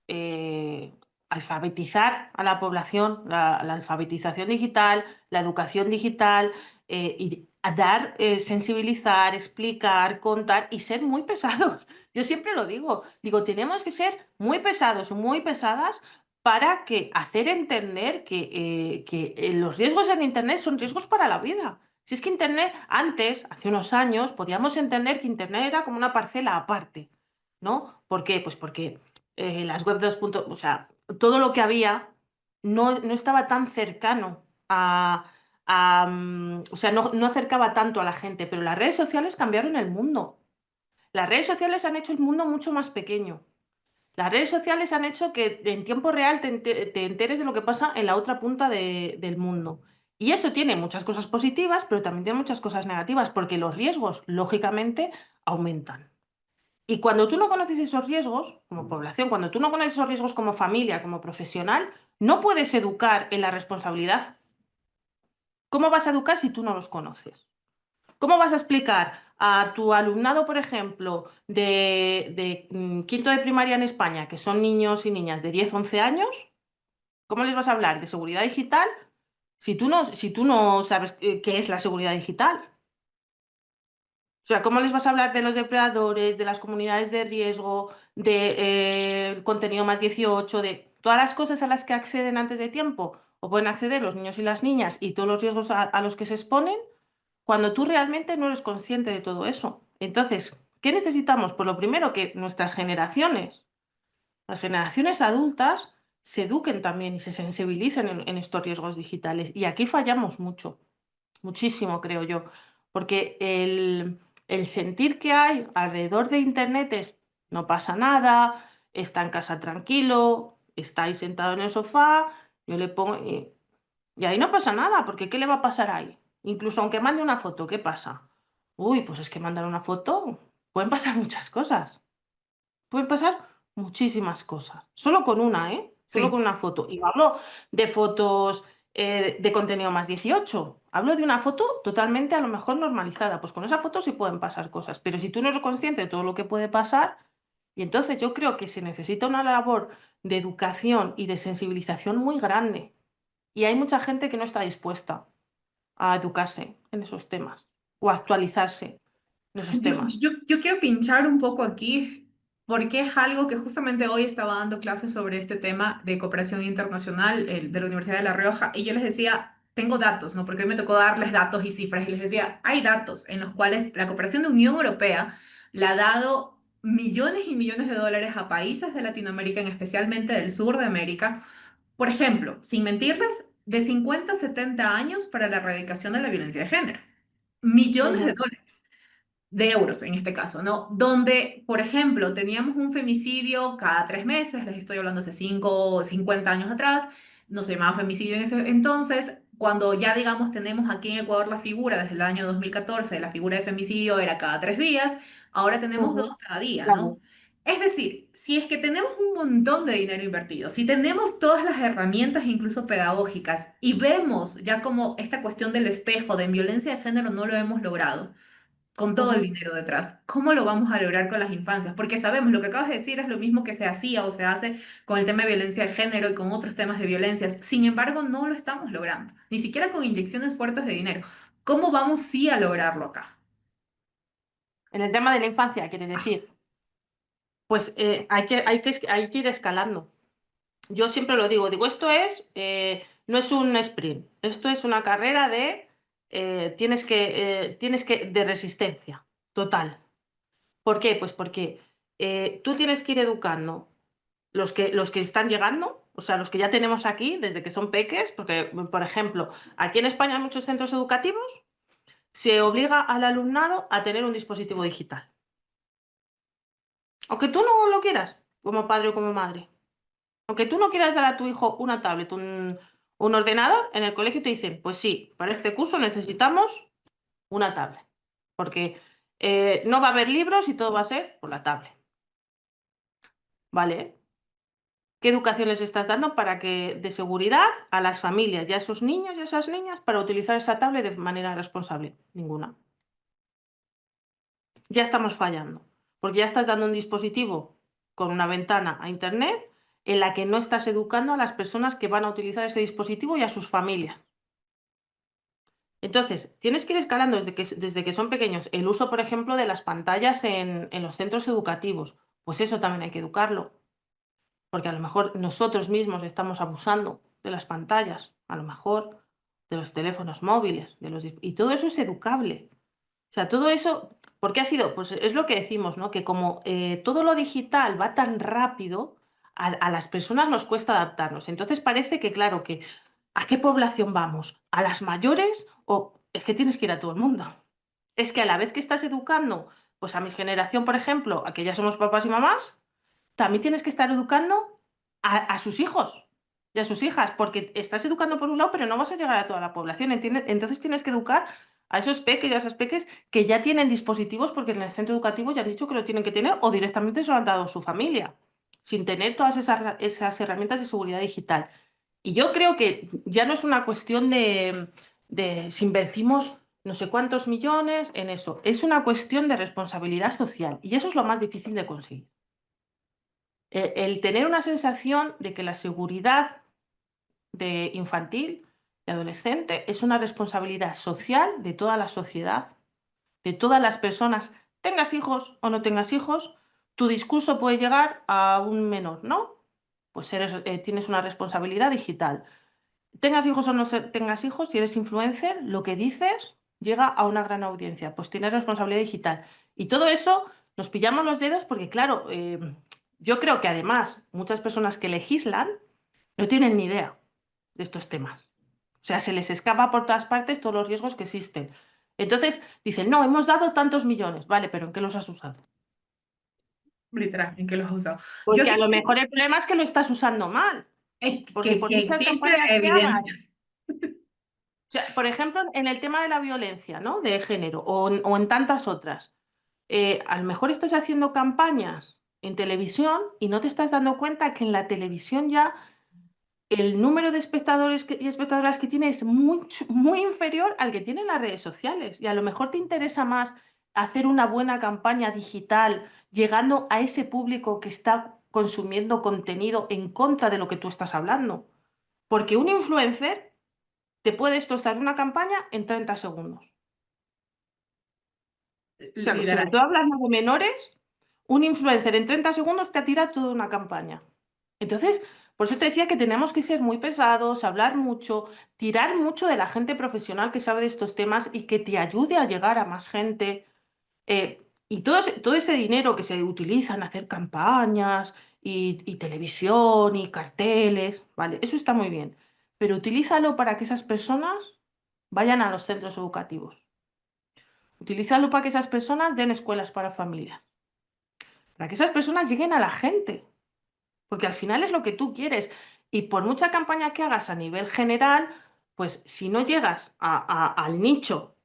eh, alfabetizar a la población, la alfabetización digital, la educación digital, y a dar, sensibilizar, explicar, contar y ser muy pesados. Yo siempre lo digo, tenemos que ser muy pesados, muy pesadas para que hacer entender que los riesgos en Internet son riesgos para la vida. Si es que Internet, antes, hace unos años, podíamos entender que Internet era como una parcela aparte, ¿no? ¿Por qué? Pues porque las web 2. O sea, todo lo que había no estaba tan cercano o sea, no acercaba tanto a la gente, pero las redes sociales cambiaron el mundo. Las redes sociales han hecho el mundo mucho más pequeño. Las redes sociales han hecho que en tiempo real te enteres de lo que pasa en la otra punta del mundo. Y eso tiene muchas cosas positivas, pero también tiene muchas cosas negativas, porque los riesgos, lógicamente, aumentan. Y cuando tú no conoces esos riesgos, como población, cuando tú no conoces esos riesgos como familia, como profesional, no puedes educar en la responsabilidad. ¿Cómo vas a educar si tú no los conoces? ¿Cómo vas a explicar a tu alumnado, por ejemplo, de quinto de primaria en España, que son niños y niñas de 10 11 años? ¿Cómo les vas a hablar de seguridad digital si tú no sabes qué es la seguridad digital? O sea, ¿cómo les vas a hablar de los depredadores, de las comunidades de riesgo, de contenido más 18, de todas las cosas a las que acceden antes de tiempo o pueden acceder los niños y las niñas y todos los riesgos a los que se exponen cuando tú realmente no eres consciente de todo eso? Entonces, ¿qué necesitamos? Pues lo primero, que nuestras generaciones, las generaciones adultas, se eduquen también y se sensibilicen en estos riesgos digitales. Y aquí fallamos mucho, muchísimo, creo yo, porque el sentir que hay alrededor de Internet es: no pasa nada, está en casa tranquilo, está ahí sentado en el sofá, yo le pongo... Y ahí no pasa nada, porque ¿qué le va a pasar ahí? Incluso aunque mande una foto, ¿qué pasa? Uy, pues es que mandar una foto, pueden pasar muchas cosas. Pueden pasar muchísimas cosas. Solo con una, ¿eh? Solo Sí. con una foto. Y no hablo de fotos de contenido más 18. Hablo de una foto totalmente a lo mejor normalizada. Pues con esa foto sí pueden pasar cosas. Pero si tú no eres consciente de todo lo que puede pasar, y entonces yo creo que se necesita una labor de educación y de sensibilización muy grande. Y hay mucha gente que no está dispuesta a educarse en esos temas o a actualizarse en esos temas. Yo quiero pinchar un poco aquí porque es algo que justamente hoy estaba dando clases sobre este tema de cooperación internacional de la Universidad de La Rioja y yo les decía, tengo datos, ¿no? Porque hoy me tocó darles datos y cifras y les decía, hay datos en los cuales la cooperación de Unión Europea le ha dado millones y millones de dólares a países de Latinoamérica, especialmente del sur de América. Por ejemplo, sin mentirles, de 50 a 70 años para la erradicación de la violencia de género. Millones de Ujú, dólares de euros en este caso, ¿no? Donde, por ejemplo, teníamos un femicidio cada 3 meses, les estoy hablando hace 5 o 50 años atrás, no se llamaba femicidio en ese entonces, cuando ya, digamos, tenemos aquí en Ecuador la figura desde el año 2014, la figura de femicidio era cada 3 días, ahora tenemos ujú, dos cada día, ¿no? claro. Es decir, si es que tenemos un montón de dinero invertido, si tenemos todas las herramientas, incluso pedagógicas, y vemos ya como esta cuestión del espejo de violencia de género no lo hemos logrado, con todo el Ujú. dinero detrás. ¿Cómo lo vamos a lograr con las infancias? Porque sabemos, lo que acabas de decir es lo mismo que se hacía o se hace con el tema de violencia de género y con otros temas de violencias. Sin embargo, no lo estamos logrando, ni siquiera con inyecciones fuertes de dinero. ¿Cómo vamos sí a lograrlo acá? En el tema de la infancia, quieres Ah, decir, pues hay que ir escalando. Yo siempre lo digo, no es un sprint, esto es una carrera de resistencia total. ¿Por qué? Pues porque tú tienes que ir educando los que están llegando, o sea, los que ya tenemos aquí desde que son peques, porque, por ejemplo, aquí en España en muchos centros educativos se obliga al alumnado a tener un dispositivo digital. Aunque tú no lo quieras, como padre o como madre. Aunque tú no quieras dar a tu hijo una tablet, un ordenador, en el colegio te dicen, pues sí, para este curso necesitamos una tablet. Porque no va a haber libros y todo va a ser por la tablet. ¿Vale? ¿Qué educación les estás dando para que de seguridad a las familias y a esos niños y a esas niñas para utilizar esa tablet de manera responsable? Ninguna. Ya estamos fallando, porque ya estás dando un dispositivo con una ventana a Internet en la que no estás educando a las personas que van a utilizar ese dispositivo y a sus familias. Entonces, tienes que ir escalando desde que son pequeños el uso, por ejemplo, de las pantallas en los centros educativos. Pues eso también hay que educarlo, porque a lo mejor nosotros mismos estamos abusando de las pantallas, a lo mejor de los teléfonos móviles, y todo eso es educable. O sea, todo eso, ¿por qué ha sido? Pues es lo que decimos, ¿no? Que como todo lo digital va tan rápido, a las personas nos cuesta adaptarnos. Entonces parece que, claro, que ¿a qué población vamos? ¿A las mayores o es que tienes que ir a todo el mundo? Es que a la vez que estás educando, pues a mi generación, por ejemplo, a que ya somos papás y mamás, también tienes que estar educando a sus hijos y a sus hijas, porque estás educando por un lado, pero no vas a llegar a toda la población, ¿entiendes? Entonces tienes que educar a esos peques y a esas peques que ya tienen dispositivos porque en el centro educativo ya han dicho que lo tienen que tener o directamente se lo han dado a su familia, sin tener todas esas herramientas de seguridad digital. Y yo creo que ya no es una cuestión de si invertimos no sé cuántos millones en eso, es una cuestión de responsabilidad social y eso es lo más difícil de conseguir. El tener una sensación de que la seguridad de infantil, de adolescente, es una responsabilidad social de toda la sociedad, de todas las personas. Tengas hijos o no tengas hijos, tu discurso puede llegar a un menor, ¿no? Pues tienes una responsabilidad digital. Tengas hijos o no tengas hijos, si eres influencer, lo que dices llega a una gran audiencia, pues tienes responsabilidad digital. Y todo eso nos pillamos los dedos porque, claro, yo creo que además muchas personas que legislan no tienen ni idea de estos temas. O sea, se les escapa por todas partes todos los riesgos que existen. Entonces dicen, no, hemos dado tantos millones, vale, pero ¿en qué los has usado? Literal, ¿en qué los has usado? Yo Porque aquí a lo mejor el problema es que lo estás usando mal, porque por que muchas existe campañas que hagas. evidencia. O sea, por ejemplo, en el tema de la violencia, ¿no? De género o en tantas otras, a lo mejor estás haciendo campañas en televisión y no te estás dando cuenta que en la televisión ya el número de espectadores y espectadoras que tiene es muy inferior al que tiene en las redes sociales. Y a lo mejor te interesa más hacer una buena campaña digital llegando a ese público que está consumiendo contenido en contra de lo que tú estás hablando. Porque un influencer te puede destrozar una campaña en 30 segundos. O sea, sobre Literal. todo hablando de menores, un influencer en 30 segundos te tira toda una campaña. Entonces, por eso te decía que tenemos que ser muy pesados, hablar mucho, tirar mucho de la gente profesional que sabe de estos temas y que te ayude a llegar a más gente. Y todo ese dinero que se utiliza en hacer campañas y televisión y carteles, ¿vale? Eso está muy bien. Pero utilízalo para que esas personas vayan a los centros educativos. Utilízalo para que esas personas den escuelas para familias. Para que esas personas lleguen a la gente. Porque al final es lo que tú quieres. Y por mucha campaña que hagas a nivel general, pues si no llegas al nicho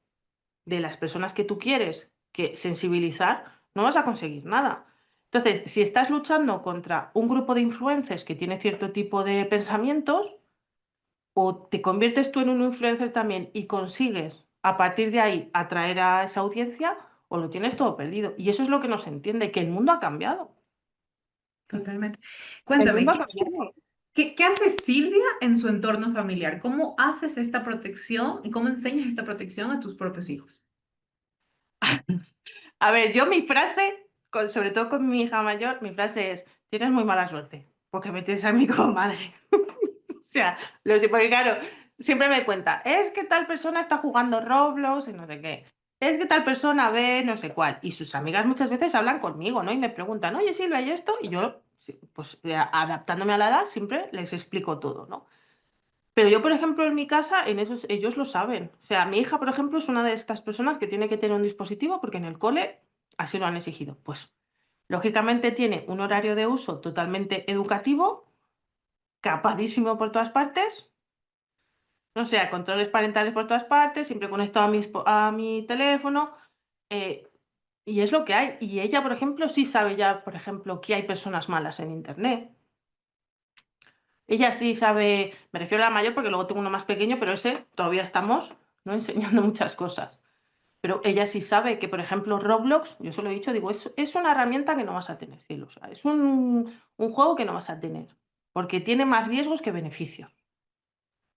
de las personas que tú quieres que sensibilizar, no vas a conseguir nada. Entonces, si estás luchando contra un grupo de influencers que tiene cierto tipo de pensamientos, o te conviertes tú en un influencer también y consigues a partir de ahí atraer a esa audiencia, o lo tienes todo perdido. Y eso es lo que no se entiende, que el mundo ha cambiado. Totalmente. El Cuéntame, mundo ha cambiado. ¿qué hace Silvia en su entorno familiar? ¿Cómo haces esta protección y cómo enseñas esta protección a tus propios hijos? A ver, yo mi frase, sobre todo con mi hija mayor, mi frase es, tienes muy mala suerte, porque me tienes a mí como madre. O sea, lo sé, porque claro, siempre me cuenta, es que tal persona está jugando Roblox y no sé qué. Es que tal persona ve no sé cuál. Y sus amigas muchas veces hablan conmigo, ¿no? Y me preguntan, oye, Silvia, ¿y esto? Y yo, sí, pues adaptándome a la edad, siempre les explico todo, ¿no? Pero yo, por ejemplo, en mi casa, en esos, ellos lo saben. O sea, mi hija, por ejemplo, es una de estas personas que tiene que tener un dispositivo porque en el cole así lo han exigido. Pues, lógicamente, tiene un horario de uso totalmente educativo, capadísimo por todas partes. O sea, controles parentales por todas partes, siempre conectado a mi teléfono. eh, y es lo que hay. Y ella, por ejemplo, sí sabe ya, por ejemplo, que hay personas malas en Internet. Ella sí sabe, me refiero a la mayor porque luego tengo uno más pequeño, pero ese todavía estamos, ¿no? Enseñando muchas cosas. Pero ella sí sabe que, por ejemplo, Roblox, yo se lo he dicho, digo, es una herramienta que no vas a tener, cielo. O sea, es un juego que no vas a tener, porque tiene más riesgos que beneficios.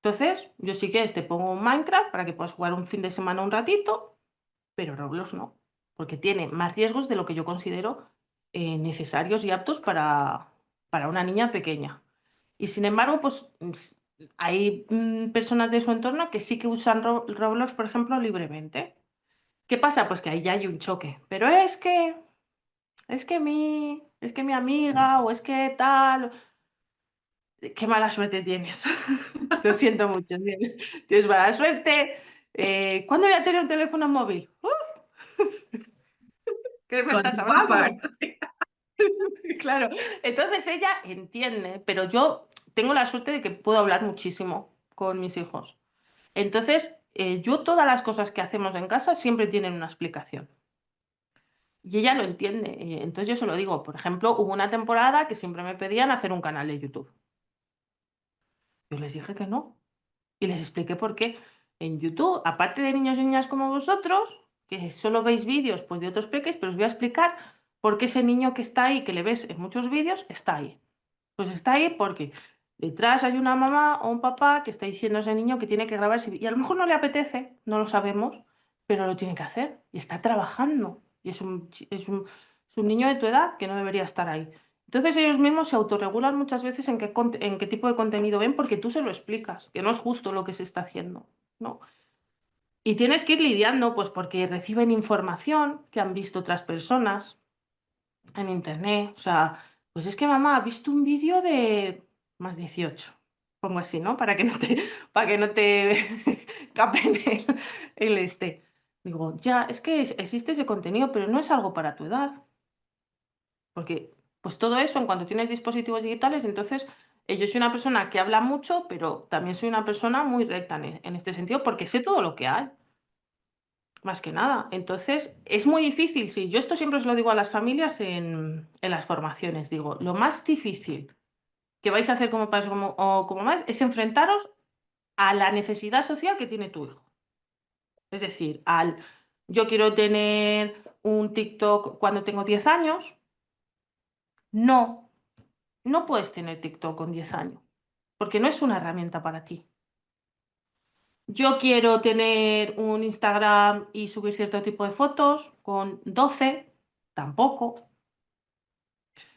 Entonces, yo sí que te pongo un Minecraft para que puedas jugar un fin de semana un ratito, pero Roblox no, porque tiene más riesgos de lo que yo considero necesarios y aptos para una niña pequeña. Y sin embargo, pues hay personas de su entorno que sí que usan Roblox, por ejemplo, libremente. ¿Qué pasa? Pues que ahí ya hay un choque. Pero es que mi amiga o es que tal, qué mala suerte tienes. Lo siento mucho. Tienes mala suerte. ¿Cuándo voy a tener un teléfono móvil? ¿Qué me Con estás tu papá. hablando? Claro. Entonces ella entiende, pero yo tengo la suerte de que puedo hablar muchísimo con mis hijos. Entonces, yo todas las cosas que hacemos en casa siempre tienen una explicación. Y ella lo entiende. Entonces yo se lo digo. Por ejemplo, hubo una temporada que siempre me pedían hacer un canal de YouTube. Yo les dije que no. Y les expliqué por qué. En YouTube, aparte de niños y niñas como vosotros, que solo veis vídeos pues, de otros peques, pero os voy a explicar por qué ese niño que está ahí, que le ves en muchos vídeos, está ahí. Pues está ahí porque Detrás hay una mamá o un papá que está diciendo a ese niño que tiene que grabar ese y a lo mejor no le apetece, no lo sabemos, pero lo tiene que hacer y está trabajando. Y es un niño de tu edad que no debería estar ahí. Entonces ellos mismos se autorregulan muchas veces en qué tipo de contenido ven porque tú se lo explicas, que no es justo lo que se está haciendo, ¿no? Y tienes que ir lidiando, pues porque reciben información que han visto otras personas en internet. O sea, pues es que mamá ha visto un vídeo de más 18. Pongo así, ¿no? Para que no te capen el este. Digo, ya, es que existe ese contenido, pero no es algo para tu edad. Porque, pues todo eso, en cuanto tienes dispositivos digitales, entonces yo soy una persona que habla mucho, pero también soy una persona muy recta en este sentido, porque sé todo lo que hay. Más que nada. Entonces, es muy difícil, sí. Yo esto siempre os lo digo a las familias en las formaciones. Digo, lo más difícil que vais a hacer como padres o como madres es enfrentaros a la necesidad social que tiene tu hijo. Es decir, al yo quiero tener un TikTok cuando tengo 10 años. No, no puedes tener TikTok con 10 años, porque no es una herramienta para ti. Yo quiero tener un Instagram y subir cierto tipo de fotos con 12, tampoco.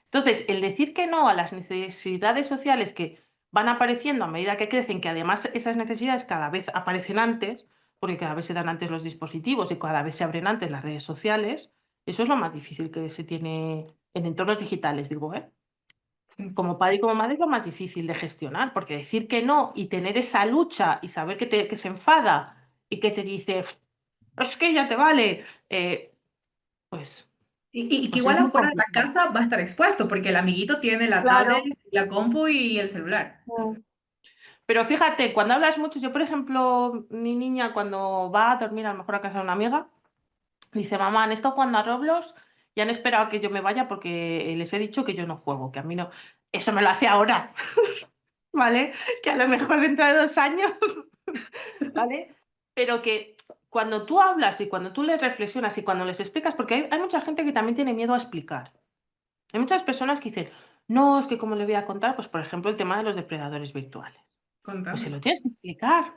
Entonces, el decir que no a las necesidades sociales que van apareciendo a medida que crecen, que además esas necesidades cada vez aparecen antes, porque cada vez se dan antes los dispositivos y cada vez se abren antes las redes sociales, eso es lo más difícil que se tiene en entornos digitales, digo, ¿eh? Sí. Como padre y como madre es lo más difícil de gestionar, porque decir que no y tener esa lucha y saber que se enfada y que te dice, es que ya te vale, pues, Y que pues es igual muy afuera de la complicado. casa va a estar expuesto porque el amiguito tiene la tablet, Claro. la compu y el celular. Pero fíjate, cuando hablas mucho, yo por ejemplo, mi niña cuando va a dormir a lo mejor a casa de una amiga, dice, mamá, han estado jugando a Roblox y han esperado a que yo me vaya porque les he dicho que yo no juego, que a mí no. Eso me lo hace ahora, ¿vale? Que a lo mejor dentro de 2 años, ¿vale? Pero que cuando tú hablas y cuando tú les reflexionas y cuando les explicas, porque hay mucha gente que también tiene miedo a explicar. Hay muchas personas que dicen, no, es que cómo le voy a contar, pues por ejemplo, el tema de los depredadores virtuales. Pues se Contame. lo tienes que explicar.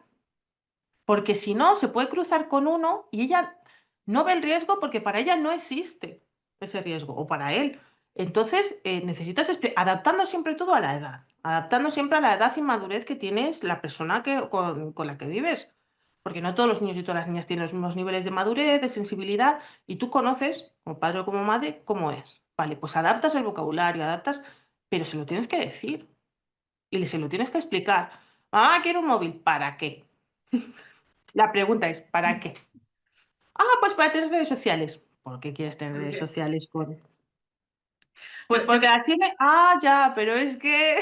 Porque si no, se puede cruzar con uno y ella no ve el riesgo porque para ella no existe ese riesgo, o para él. Entonces, necesitas adaptando siempre todo a la edad, adaptando siempre a la edad y madurez que tienes la persona con la que vives. Porque no todos los niños y todas las niñas tienen los mismos niveles de madurez, de sensibilidad, y tú conoces, como padre o como madre, cómo es. Vale, pues adaptas el vocabulario, adaptas, pero se lo tienes que decir y se lo tienes que explicar. Mamá, quiero un móvil. ¿Para qué? La pregunta es, ¿para qué? Ah, pues para tener redes sociales. ¿Por qué quieres tener redes Porque sociales yo, Pues yo porque las tiene. Ah, ya, pero es que.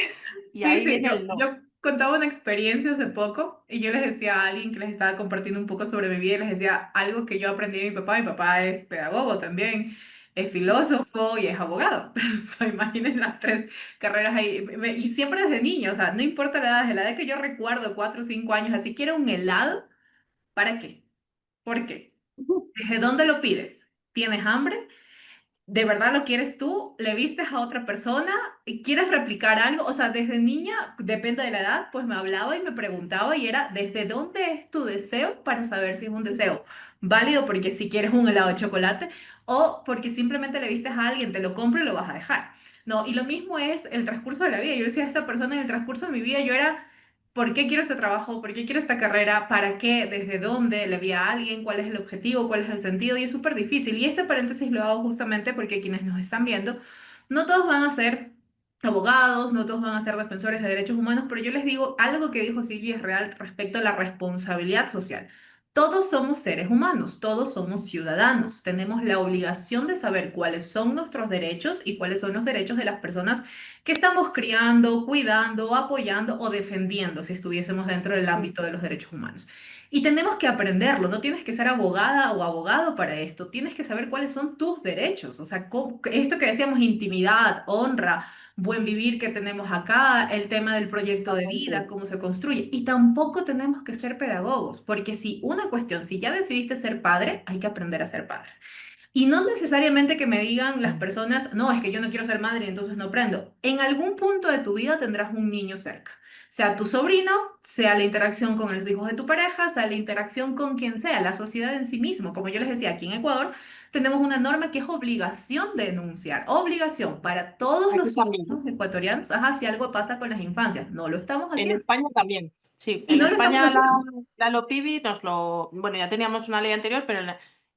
Y Sí, ahí sí, viene el no. yo contaba una experiencia hace poco y yo les decía a alguien que les estaba compartiendo un poco sobre mi vida y les decía algo que yo aprendí de mi papá. Mi papá es pedagogo también, es filósofo y es abogado. O sea, imaginen las tres carreras ahí. Y siempre desde niño, o sea, no importa la edad, desde la edad que yo recuerdo, 4 o 5 años, así quiero un helado, ¿para qué? ¿Por qué? ¿Desde dónde lo pides? ¿Tienes hambre? ¿De verdad lo quieres tú? ¿Le vistes a otra persona? ¿Y ¿Quieres replicar algo? O sea, desde niña, depende de la edad, pues me hablaba y me preguntaba y era, ¿desde dónde es tu deseo para saber si es un deseo válido porque si quieres un helado de chocolate o porque simplemente le vistes a alguien, te lo compro y lo vas a dejar? No, y lo mismo es el transcurso de la vida. Yo decía a esta persona en el transcurso de mi vida, yo era... ¿Por qué quiero este trabajo? ¿Por qué quiero esta carrera? ¿Para qué? ¿Desde dónde? ¿Le vi a alguien? ¿Cuál es el objetivo? ¿Cuál es el sentido? Y es súper difícil. Y este paréntesis lo hago justamente porque quienes nos están viendo, no todos van a ser abogados, no todos van a ser defensores de derechos humanos, pero yo les digo algo que dijo Silvia es real respecto a la responsabilidad social. Todos somos seres humanos, todos somos ciudadanos. Tenemos la obligación de saber cuáles son nuestros derechos y cuáles son los derechos de las personas que estamos criando, cuidando, apoyando o defendiendo si estuviésemos dentro del ámbito de los derechos humanos. Y tenemos que aprenderlo, no tienes que ser abogada o abogado para esto, tienes que saber cuáles son tus derechos, o sea, esto que decíamos, intimidad, honra, buen vivir que tenemos acá, el tema del proyecto de vida, Totalmente. cómo se construye. Y tampoco tenemos que ser pedagogos, porque si una cuestión, si ya decidiste ser padre, hay que aprender a ser padres. Y no necesariamente que me digan las personas, no, es que yo no quiero ser madre, entonces no prendo. En algún punto de tu vida tendrás un niño cerca, sea tu sobrino, sea la interacción con los hijos de tu pareja, sea la interacción con quien sea, la sociedad en sí mismo. Como yo les decía, aquí en Ecuador tenemos una norma que es obligación de denunciar, obligación para todos Aquí los también. ciudadanos ecuatorianos, ajá, si algo pasa con las infancias. No lo estamos En haciendo. España también. Sí, Y en no lo estamos España haciendo. la LOPIBI nos lo... Bueno, ya teníamos una ley anterior, pero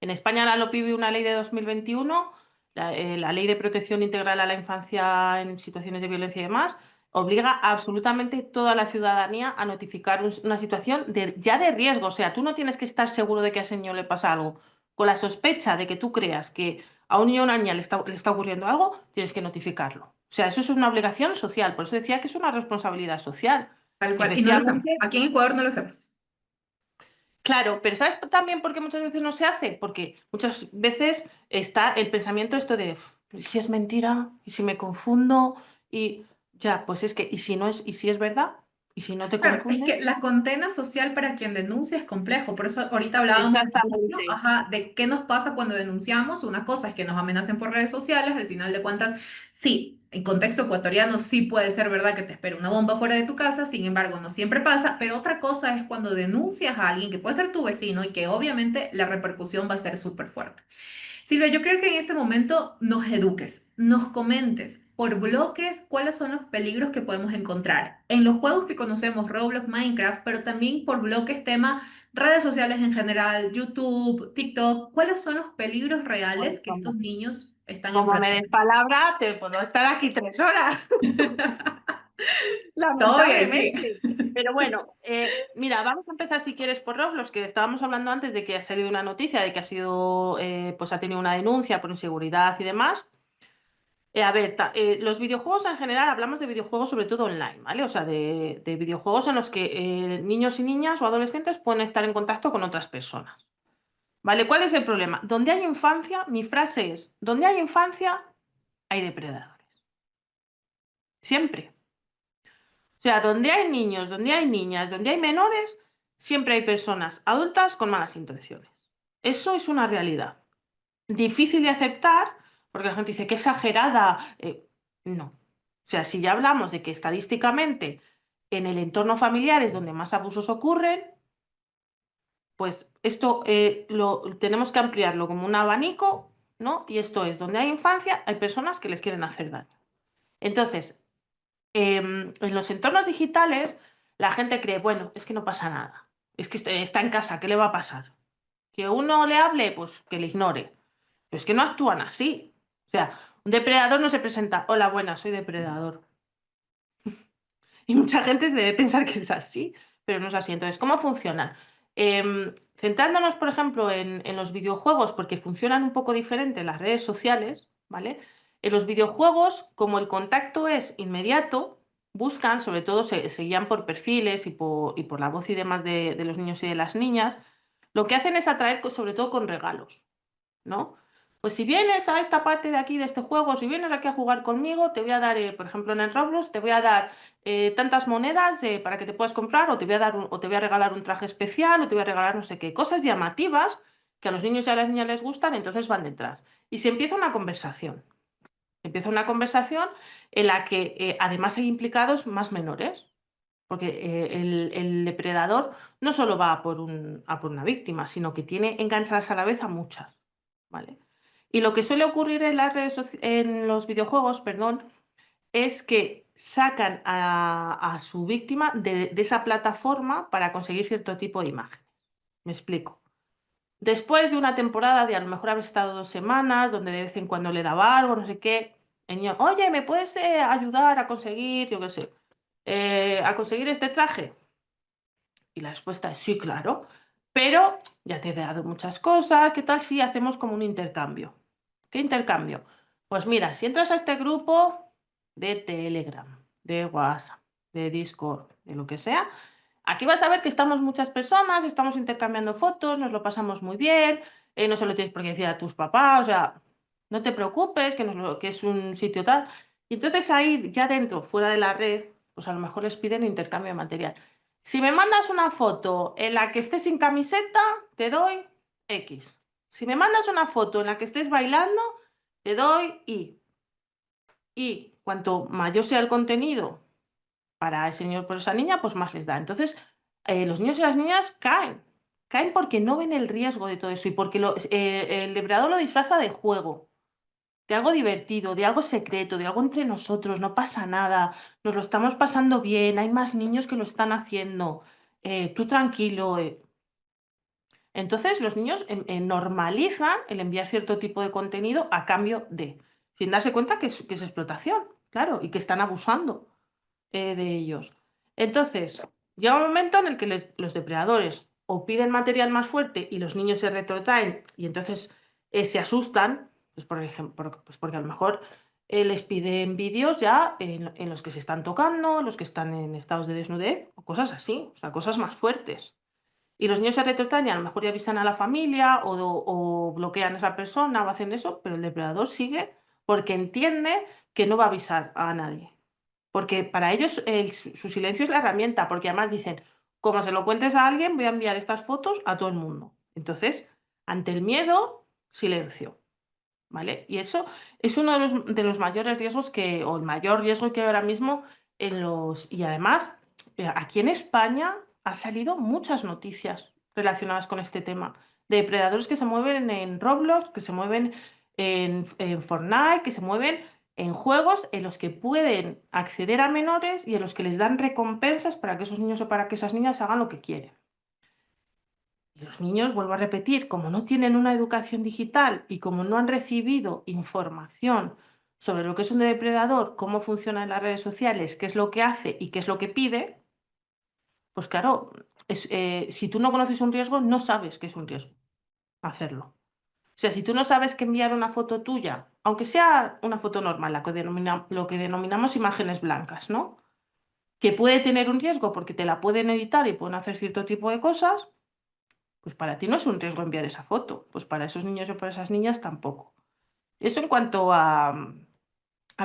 en España la LOPIBI, una ley de 2021, la Ley de Protección Integral a la Infancia en situaciones de violencia y demás, obliga a absolutamente toda la ciudadanía a notificar una situación ya de riesgo. O sea, tú no tienes que estar seguro de que a ese niño le pasa algo. Con la sospecha de que tú creas que a un niño o una niña le está ocurriendo algo, tienes que notificarlo. O sea, eso es una obligación social. Por eso decía que es una responsabilidad social. Tal cual. Y no lo hacemos. Efectivamente, Aquí en Ecuador no lo hacemos. claro, pero ¿sabes también por qué muchas veces no se hace? Porque muchas veces está el pensamiento esto de, "Uf, ¿y si es mentira? ¿Y si me confundo? Y ya, pues es que, ¿y si no es, y si es verdad? ¿Y si no te Claro, es que confundes? la condena social para quien denuncia es complejo. Por eso ahorita hablábamos al inicio, Exactamente. ajá, de qué nos pasa cuando denunciamos. Una cosa es que nos amenacen por redes sociales. Al final de cuentas, sí, en contexto ecuatoriano sí puede ser verdad que te espera una bomba fuera de tu casa. Sin embargo, no siempre pasa. Pero otra cosa es cuando denuncias a alguien que puede ser tu vecino y que obviamente la repercusión va a ser súper fuerte. Silvia, yo creo que en este momento nos eduques, nos comentes por bloques cuáles son los peligros que podemos encontrar en los juegos que conocemos, Roblox, Minecraft, pero también por bloques tema redes sociales en general, YouTube, TikTok, cuáles son los peligros Pues reales que estos niños están como me des enfrentando. palabra, te puedo estar aquí 3 horas. Todo bien, Lamentablemente. sí. Pero bueno, mira, vamos a empezar si quieres por Roblox, que estábamos hablando antes de que ha salido una noticia de que ha sido, pues ha tenido una denuncia por inseguridad y demás. A ver, los videojuegos en general, hablamos de videojuegos sobre todo online, ¿vale? O sea, de videojuegos en los que niños y niñas o adolescentes pueden estar en contacto con otras personas, ¿vale? ¿Cuál es el problema? Donde hay infancia, mi frase es, donde hay infancia, hay depredadores. Siempre. O sea, donde hay niños, donde hay niñas, donde hay menores, siempre hay personas adultas con malas intenciones. Eso es una realidad. Difícil de aceptar, porque la gente dice que exagerada. No. O sea, si ya hablamos de que estadísticamente en el entorno familiar es donde más abusos ocurren, pues esto tenemos que ampliarlo como un abanico, ¿no? Y esto es, donde hay infancia, hay personas que les quieren hacer daño. Entonces, en los entornos digitales, la gente cree, bueno, es que no pasa nada. Es que está en casa, ¿qué le va a pasar? Que uno le hable, pues que le ignore. Pero es que no actúan así. O sea, un depredador no se presenta, hola, buenas, soy depredador. Y mucha gente se debe pensar que es así, pero no es así. Entonces, ¿cómo funcionan? Centrándonos, por ejemplo, en los videojuegos, porque funcionan un poco diferente en las redes sociales, ¿vale? En los videojuegos, como el contacto es inmediato, buscan, sobre todo se guían por perfiles y por la voz y demás de los niños y de las niñas, lo que hacen es atraer sobre todo con regalos. ¿No? Pues si vienes a esta parte de aquí de este juego, si vienes aquí a jugar conmigo, te voy a dar, por ejemplo, en el Roblox, te voy a dar tantas monedas para que te puedas comprar, o te voy a dar o te voy a regalar un traje especial, o te voy a regalar no sé qué, cosas llamativas que a los niños y a las niñas les gustan, entonces van detrás. Y se empieza una conversación. Empieza una conversación en la que además hay implicados más menores, porque el depredador no solo va a por una víctima, sino que tiene enganchadas a la vez a muchas. ¿Vale? Y lo que suele ocurrir en en los videojuegos, perdón, es que sacan a su víctima de esa plataforma para conseguir cierto tipo de imagen. Me explico. Después de una temporada de a lo mejor haber estado 2 semanas, donde de vez en cuando le daba algo, no sé qué, el niño, oye, ¿me puedes ayudar a conseguir, yo qué sé, a conseguir este traje? Y la respuesta es sí, claro, pero ya te he dado muchas cosas, ¿qué tal si hacemos como un intercambio? ¿Qué intercambio? Pues mira, si entras a este grupo de Telegram, de WhatsApp, de Discord, de lo que sea, aquí vas a ver que estamos muchas personas, estamos intercambiando fotos, nos lo pasamos muy bien, no se lo tienes por qué decir a tus papás, o sea, no te preocupes, que es un sitio tal. Y entonces ahí ya dentro, fuera de la red, pues a lo mejor les piden intercambio de material. Si me mandas una foto en la que estés sin camiseta, te doy X. Si me mandas una foto en la que estés bailando, te doy y cuanto mayor sea el contenido para ese niño o para esa niña, pues más les da. Entonces, los niños y las niñas caen porque no ven el riesgo de todo eso y porque el depredador lo disfraza de juego, de algo divertido, de algo secreto, de algo entre nosotros, no pasa nada, nos lo estamos pasando bien, hay más niños que lo están haciendo, tú tranquilo. Entonces, los niños normalizan el enviar cierto tipo de contenido a cambio de, sin darse cuenta que es explotación, claro, y que están abusando de ellos. Entonces, llega un momento en el que los depredadores o piden material más fuerte y los niños se retrotraen y entonces se asustan, pues por ejemplo, pues porque a lo mejor les piden vídeos ya en los que se están tocando, los que están en estados de desnudez o cosas así, o sea, cosas más fuertes. Y los niños se retrotraen y a lo mejor ya avisan a la familia o bloquean a esa persona o hacen eso, pero el depredador sigue porque entiende que no va a avisar a nadie. Porque para ellos su silencio es la herramienta, porque además dicen, como se lo cuentes a alguien, voy a enviar estas fotos a todo el mundo. Entonces, ante el miedo, silencio, ¿vale? Y eso es uno de los mayores riesgos o el mayor riesgo que hay ahora mismo y además, aquí en España han salido muchas noticias relacionadas con este tema, de depredadores que se mueven en Roblox, que se mueven en Fortnite, que se mueven en juegos en los que pueden acceder a menores y en los que les dan recompensas para que esos niños o para que esas niñas hagan lo que quieren. Y los niños, vuelvo a repetir, como no tienen una educación digital y como no han recibido información sobre lo que es un depredador, cómo funciona en las redes sociales, qué es lo que hace y qué es lo que pide, pues claro, si tú no conoces un riesgo, no sabes que es un riesgo hacerlo. O sea, si tú no sabes que enviar una foto tuya, aunque sea una foto normal, lo que denominamos imágenes blancas, ¿no? Que puede tener un riesgo porque te la pueden editar y pueden hacer cierto tipo de cosas, pues para ti no es un riesgo enviar esa foto. Pues para esos niños o para esas niñas tampoco. Eso en cuanto a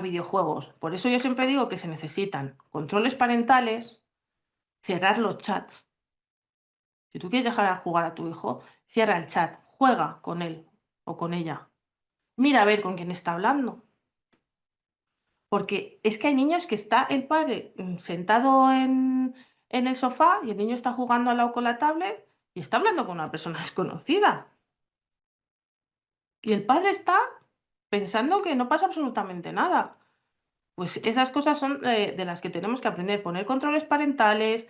videojuegos. Por eso yo siempre digo que se necesitan controles parentales, cerrar los chats. Si tú quieres dejar a jugar a tu hijo, cierra el chat, juega con él o con ella. Mira a ver con quién está hablando. Porque es que hay niños que está el padre sentado en el sofá y el niño está jugando al lado con la tablet y está hablando con una persona desconocida. Y el padre está pensando que no pasa absolutamente nada. Pues esas cosas son de las que tenemos que aprender. Poner controles parentales,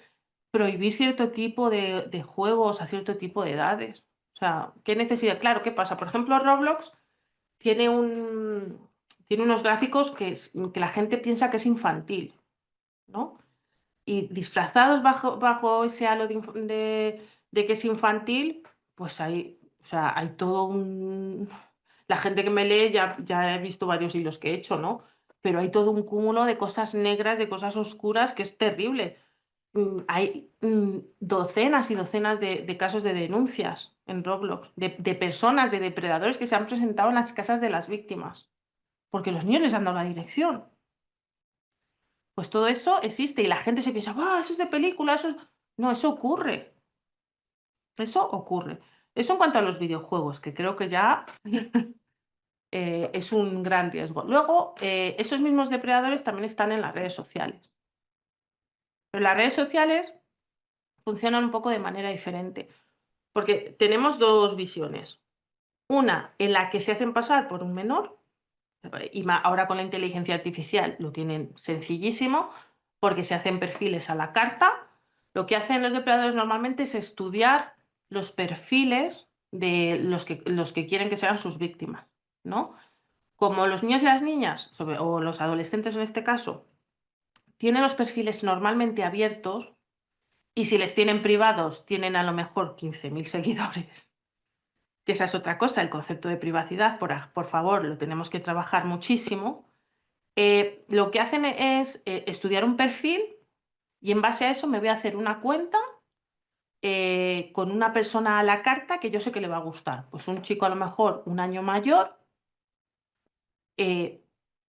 prohibir cierto tipo de juegos a cierto tipo de edades. O sea, ¿qué necesidad? Claro, ¿qué pasa? Por ejemplo, Roblox tiene tiene unos gráficos que la gente piensa que es infantil, ¿no? Y disfrazados bajo ese halo de que es infantil, pues o sea, hay todo un... La gente que me lee ya he visto varios hilos que he hecho, ¿no? Pero hay todo un cúmulo de cosas negras, de cosas oscuras, que es terrible. Hay docenas y docenas de casos de denuncias en Roblox, de personas, de depredadores que se han presentado en las casas de las víctimas, porque los niños les han dado la dirección. Pues todo eso existe y la gente se piensa, ¡ah, eso es de película! No, eso ocurre. Eso ocurre. Eso en cuanto a los videojuegos, que creo que ya es un gran riesgo. Luego, esos mismos depredadores también están en las redes sociales. Pero las redes sociales funcionan un poco de manera diferente, porque tenemos dos visiones. Una en la que se hacen pasar por un menor, y ahora con la inteligencia artificial lo tienen sencillísimo, porque se hacen perfiles a la carta. Lo que hacen los depredadores normalmente es estudiar los perfiles de los que quieren que sean sus víctimas, ¿no? Como los niños y las niñas, o los adolescentes en este caso, tienen los perfiles normalmente abiertos y si les tienen privados tienen a lo mejor 15.000 seguidores, que esa es otra cosa, el concepto de privacidad, por favor, lo tenemos que trabajar muchísimo. Lo que hacen es estudiar un perfil y en base a eso me voy a hacer una cuenta con una persona a la carta que yo sé que le va a gustar. Pues un chico a lo mejor un año mayor, eh,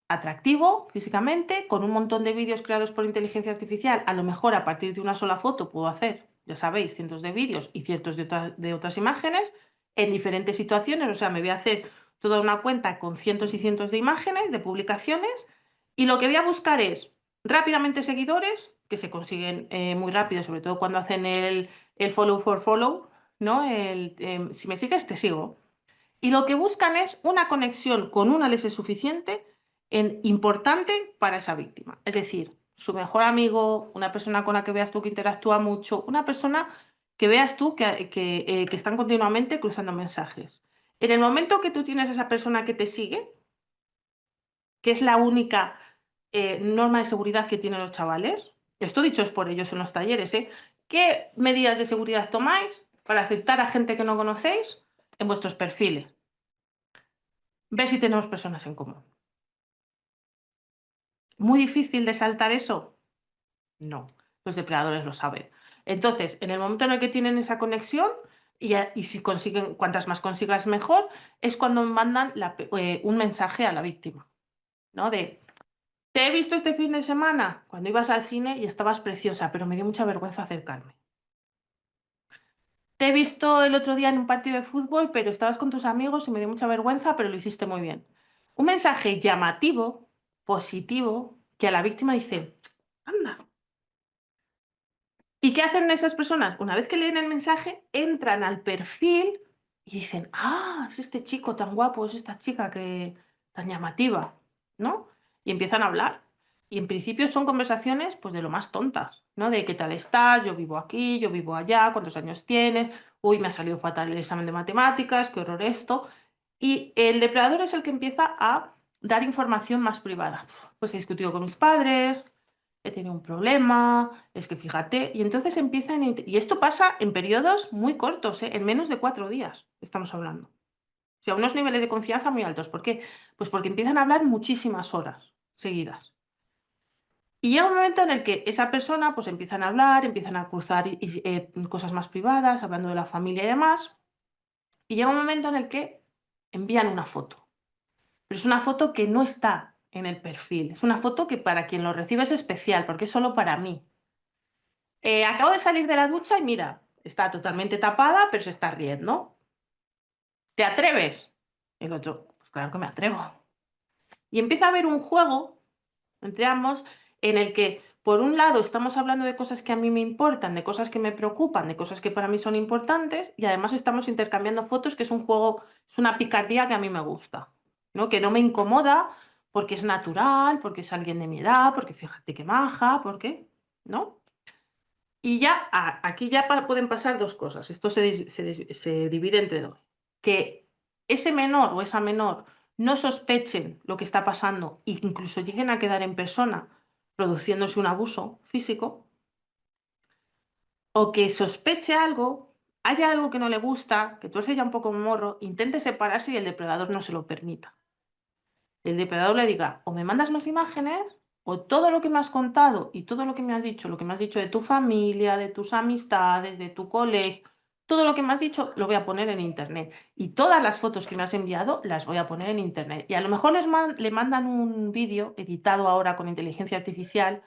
atractivo físicamente, con un montón de vídeos creados por inteligencia artificial. A lo mejor a partir de una sola foto puedo hacer, ya sabéis, cientos de vídeos y ciertos de otras imágenes. en diferentes situaciones, o sea, me voy a hacer toda una cuenta con cientos y cientos de imágenes, de publicaciones, y lo que voy a buscar es rápidamente seguidores, que se consiguen muy rápido, sobre todo cuando hacen el follow for follow, ¿no? Si me sigues, te sigo. Y lo que buscan es una conexión con una les es suficiente importante para esa víctima. Es decir, su mejor amigo, una persona con la que veas tú que interactúa mucho, una persona que veas tú que están continuamente cruzando mensajes. En el momento que tú tienes a esa persona que te sigue, que es la única norma de seguridad que tienen los chavales, esto dicho es por ellos en los talleres, ¿eh? ¿Qué medidas de seguridad tomáis para aceptar a gente que no conocéis en vuestros perfiles? Ver si tenemos personas en común. ¿Muy difícil de saltar eso? No, los depredadores lo saben. Entonces, en el momento en el que tienen esa conexión, y si consiguen, cuantas más consigas mejor, es cuando mandan un mensaje a la víctima, ¿no? Te he visto este fin de semana cuando ibas al cine y estabas preciosa, pero me dio mucha vergüenza acercarme. Te he visto el otro día en un partido de fútbol, pero estabas con tus amigos y me dio mucha vergüenza, pero lo hiciste muy bien. Un mensaje llamativo, positivo, que a la víctima dice, anda. ¿Y qué hacen esas personas? Una vez que leen el mensaje, entran al perfil y dicen, ah, es este chico tan guapo, es esta chica tan llamativa, ¿no? Y empiezan a hablar. Y en principio son conversaciones pues de lo más tontas, ¿no? De qué tal estás, yo vivo aquí, yo vivo allá, cuántos años tienes, uy, me ha salido fatal el examen de matemáticas, qué horror esto. Y el depredador es el que empieza a dar información más privada. Pues he discutido con mis padres, he tenido un problema, es que fíjate, y entonces empiezan, y esto pasa en periodos muy cortos, ¿eh? En menos de 4 días estamos hablando. O sea, unos niveles de confianza muy altos. ¿Por qué? Pues porque empiezan a hablar muchísimas horas seguidas. Y llega un momento en el que esa persona, pues empiezan a hablar, empiezan a cruzar cosas más privadas, hablando de la familia y demás, y llega un momento en el que envían una foto. Pero es una foto que no está en el perfil. Es una foto que para quien lo recibe es especial, porque es solo para mí. Acabo de salir de la ducha y mira, está totalmente tapada, pero se está riendo. ¿Te atreves? El otro, pues claro que me atrevo. Y empieza a haber un juego entre ambos en el que, por un lado, estamos hablando de cosas que a mí me importan, de cosas que me preocupan, de cosas que para mí son importantes, y además estamos intercambiando fotos, que es un juego, es una picardía que a mí me gusta, ¿no? Que no me incomoda porque es natural, porque es alguien de mi edad, porque fíjate qué maja, porque, ¿no? Y ya aquí ya pueden pasar dos cosas. Esto se divide entre dos. Que ese menor o esa menor no sospechen lo que está pasando e incluso lleguen a quedar en persona produciéndose un abuso físico, o que sospeche algo, haya algo que no le gusta, que tuerce ya un poco el morro, intente separarse y el depredador no se lo permita. El depredador le diga, o me mandas más imágenes, o todo lo que me has contado y todo lo que me has dicho, lo que me has dicho de tu familia, de tus amistades, de tu colegio, todo lo que me has dicho lo voy a poner en internet. Y todas las fotos que me has enviado las voy a poner en internet. Y a lo mejor le mandan un vídeo editado ahora con inteligencia artificial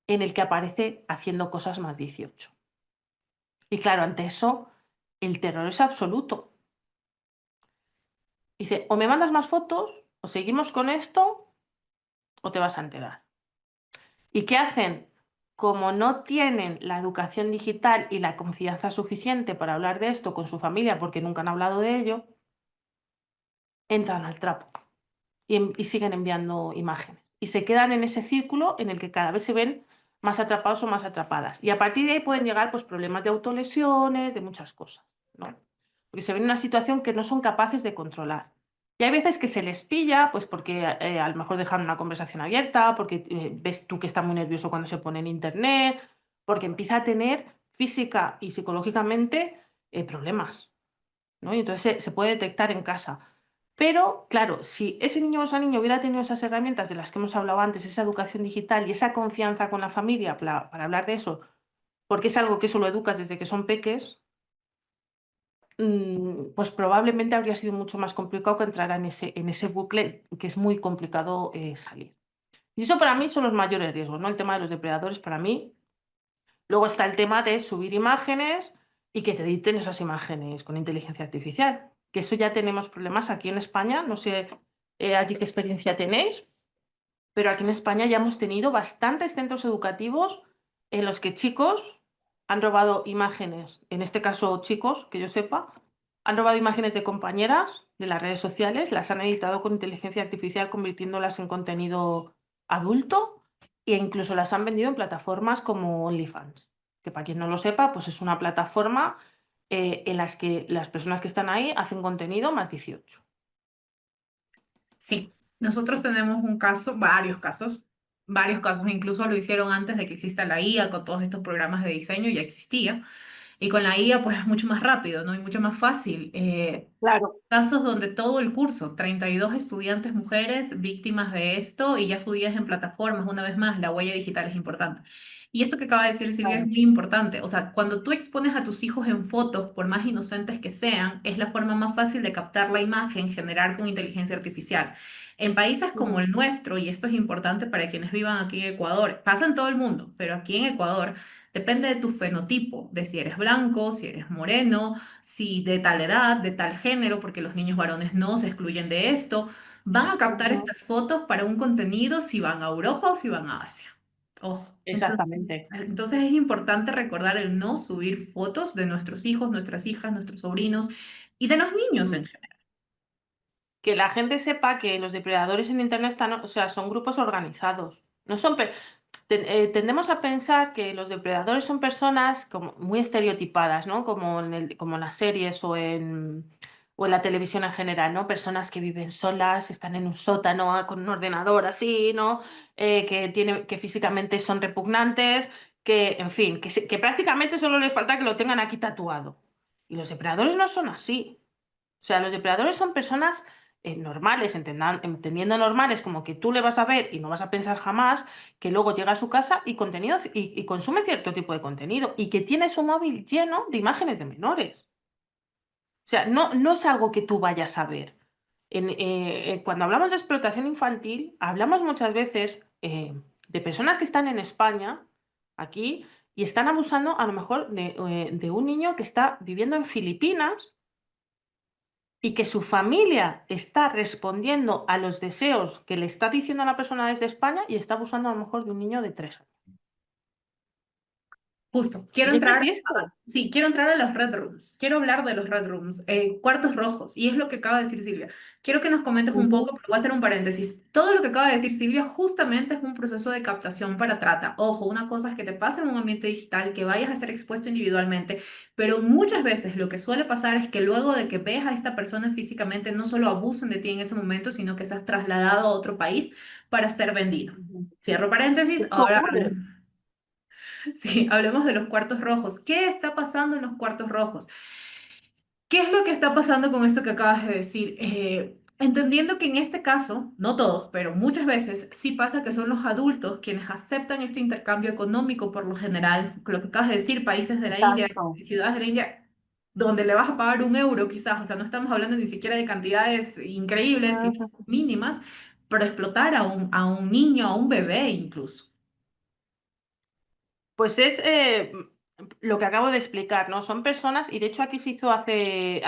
en el que aparece haciendo cosas más 18. Y claro, ante eso, el terror es absoluto. Dice, o me mandas más fotos, o seguimos con esto, o te vas a enterar. ¿Y qué hacen? Como no tienen la educación digital y la confianza suficiente para hablar de esto con su familia porque nunca han hablado de ello, entran al trapo y siguen enviando imágenes. Y se quedan en ese círculo en el que cada vez se ven más atrapados o más atrapadas. Y a partir de ahí pueden llegar pues, problemas de autolesiones, de muchas cosas, ¿no? Porque se ven en una situación que no son capaces de controlar. Y hay veces que se les pilla, pues porque a lo mejor dejan una conversación abierta, porque ves tú que está muy nervioso cuando se pone en internet, porque empieza a tener física y psicológicamente problemas, ¿no? Y entonces se puede detectar en casa. Pero, claro, si ese niño o esa niña hubiera tenido esas herramientas de las que hemos hablado antes, esa educación digital y esa confianza con la familia para hablar de eso, porque es algo que eso lo educas desde que son peques, pues probablemente habría sido mucho más complicado que entrar en ese bucle que es muy complicado salir. Y eso para mí son los mayores riesgos, ¿no? El tema de los depredadores para mí. Luego está el tema de subir imágenes y que te editen esas imágenes con inteligencia artificial. Que eso ya tenemos problemas aquí en España, no sé allí qué experiencia tenéis, pero aquí en España ya hemos tenido bastantes centros educativos en los que chicos han robado imágenes, en este caso chicos, que yo sepa, han robado imágenes de compañeras de las redes sociales, las han editado con inteligencia artificial convirtiéndolas en contenido adulto e incluso las han vendido en plataformas como OnlyFans, que para quien no lo sepa, pues es una plataforma en las que las personas que están ahí hacen contenido más 18. Sí, nosotros tenemos un caso, varios casos, incluso lo hicieron antes de que exista la IA, con todos estos programas de diseño ya existía, y con la IA pues es mucho más rápido, ¿no? Y mucho más fácil. Claro. Casos donde todo el curso, 32 estudiantes mujeres víctimas de esto y ya subidas en plataformas, una vez más, la huella digital es importante. Y esto que acaba de decir Silvia es Claro. muy importante. O sea, cuando tú expones a tus hijos en fotos, por más inocentes que sean, es la forma más fácil de captar la imagen, generar con inteligencia artificial. En países como Ujú, el nuestro, y esto es importante para quienes vivan aquí en Ecuador, pasa en todo el mundo, pero aquí en Ecuador depende de tu fenotipo, de si eres blanco, si eres moreno, si de tal edad, de tal género, porque los niños varones no se excluyen de esto, van a captar ujú. estas fotos para un contenido si van a Europa o si van a Asia. Ojo. Entonces, Exactamente. entonces es importante recordar el no subir fotos de nuestros hijos, nuestras hijas, nuestros sobrinos y de los niños en Mm. general. Que la gente sepa que los depredadores en Internet están, o sea, son grupos organizados. No son, tendemos a pensar que los depredadores son personas como muy estereotipadas, ¿no? Como en las series o en la televisión en general, ¿no? Personas que viven solas, están en un sótano con un ordenador así, ¿no? Que físicamente son repugnantes, que, en fin, que prácticamente solo les falta que lo tengan aquí tatuado. Y los depredadores no son así. O sea, los depredadores son personas normales, entendiendo normales como que tú le vas a ver y no vas a pensar jamás que luego llega a su casa y consume cierto tipo de contenido y que tiene su móvil lleno de imágenes de menores. O sea, no es algo que tú vayas a ver. Cuando hablamos de explotación infantil, hablamos muchas veces de personas que están en España, aquí, y están abusando a lo mejor de un niño que está viviendo en Filipinas y que su familia está respondiendo a los deseos que le está diciendo la persona desde España y está abusando a lo mejor de un niño de 3 años. Justo, Y es muy triste. sí, quiero entrar a los red rooms, quiero hablar de los red rooms, cuartos rojos, y es lo que acaba de decir Silvia. Quiero que nos comentes un Ujú, poco, pero voy a hacer un paréntesis. Todo lo que acaba de decir Silvia justamente es un proceso de captación para trata. Ojo, una cosa es que te pase en un ambiente digital, que vayas a ser expuesto individualmente, pero muchas veces lo que suele pasar es que luego de que veas a esta persona físicamente, no solo abusen de ti en ese momento, sino que seas trasladado a otro país para ser vendido. ujú. Cierro paréntesis, Esto ahora ocurre. hablemos. Sí, hablemos de los cuartos rojos. ¿Qué está pasando en los cuartos rojos? ¿Qué es lo que está pasando con esto que acabas de decir? Entendiendo que en este caso, no todos, pero muchas veces sí pasa que son los adultos quienes aceptan este intercambio económico por lo general, lo que acabas de decir, países de la India, Exacto. ciudades de la India, donde le vas a pagar 1 euro quizás, o sea, no estamos hablando ni siquiera de cantidades increíbles, sino Ujú. mínimas, para explotar a un niño, a un bebé incluso. Pues es lo que acabo de explicar, ¿no? Son personas, y de hecho aquí se hizo hace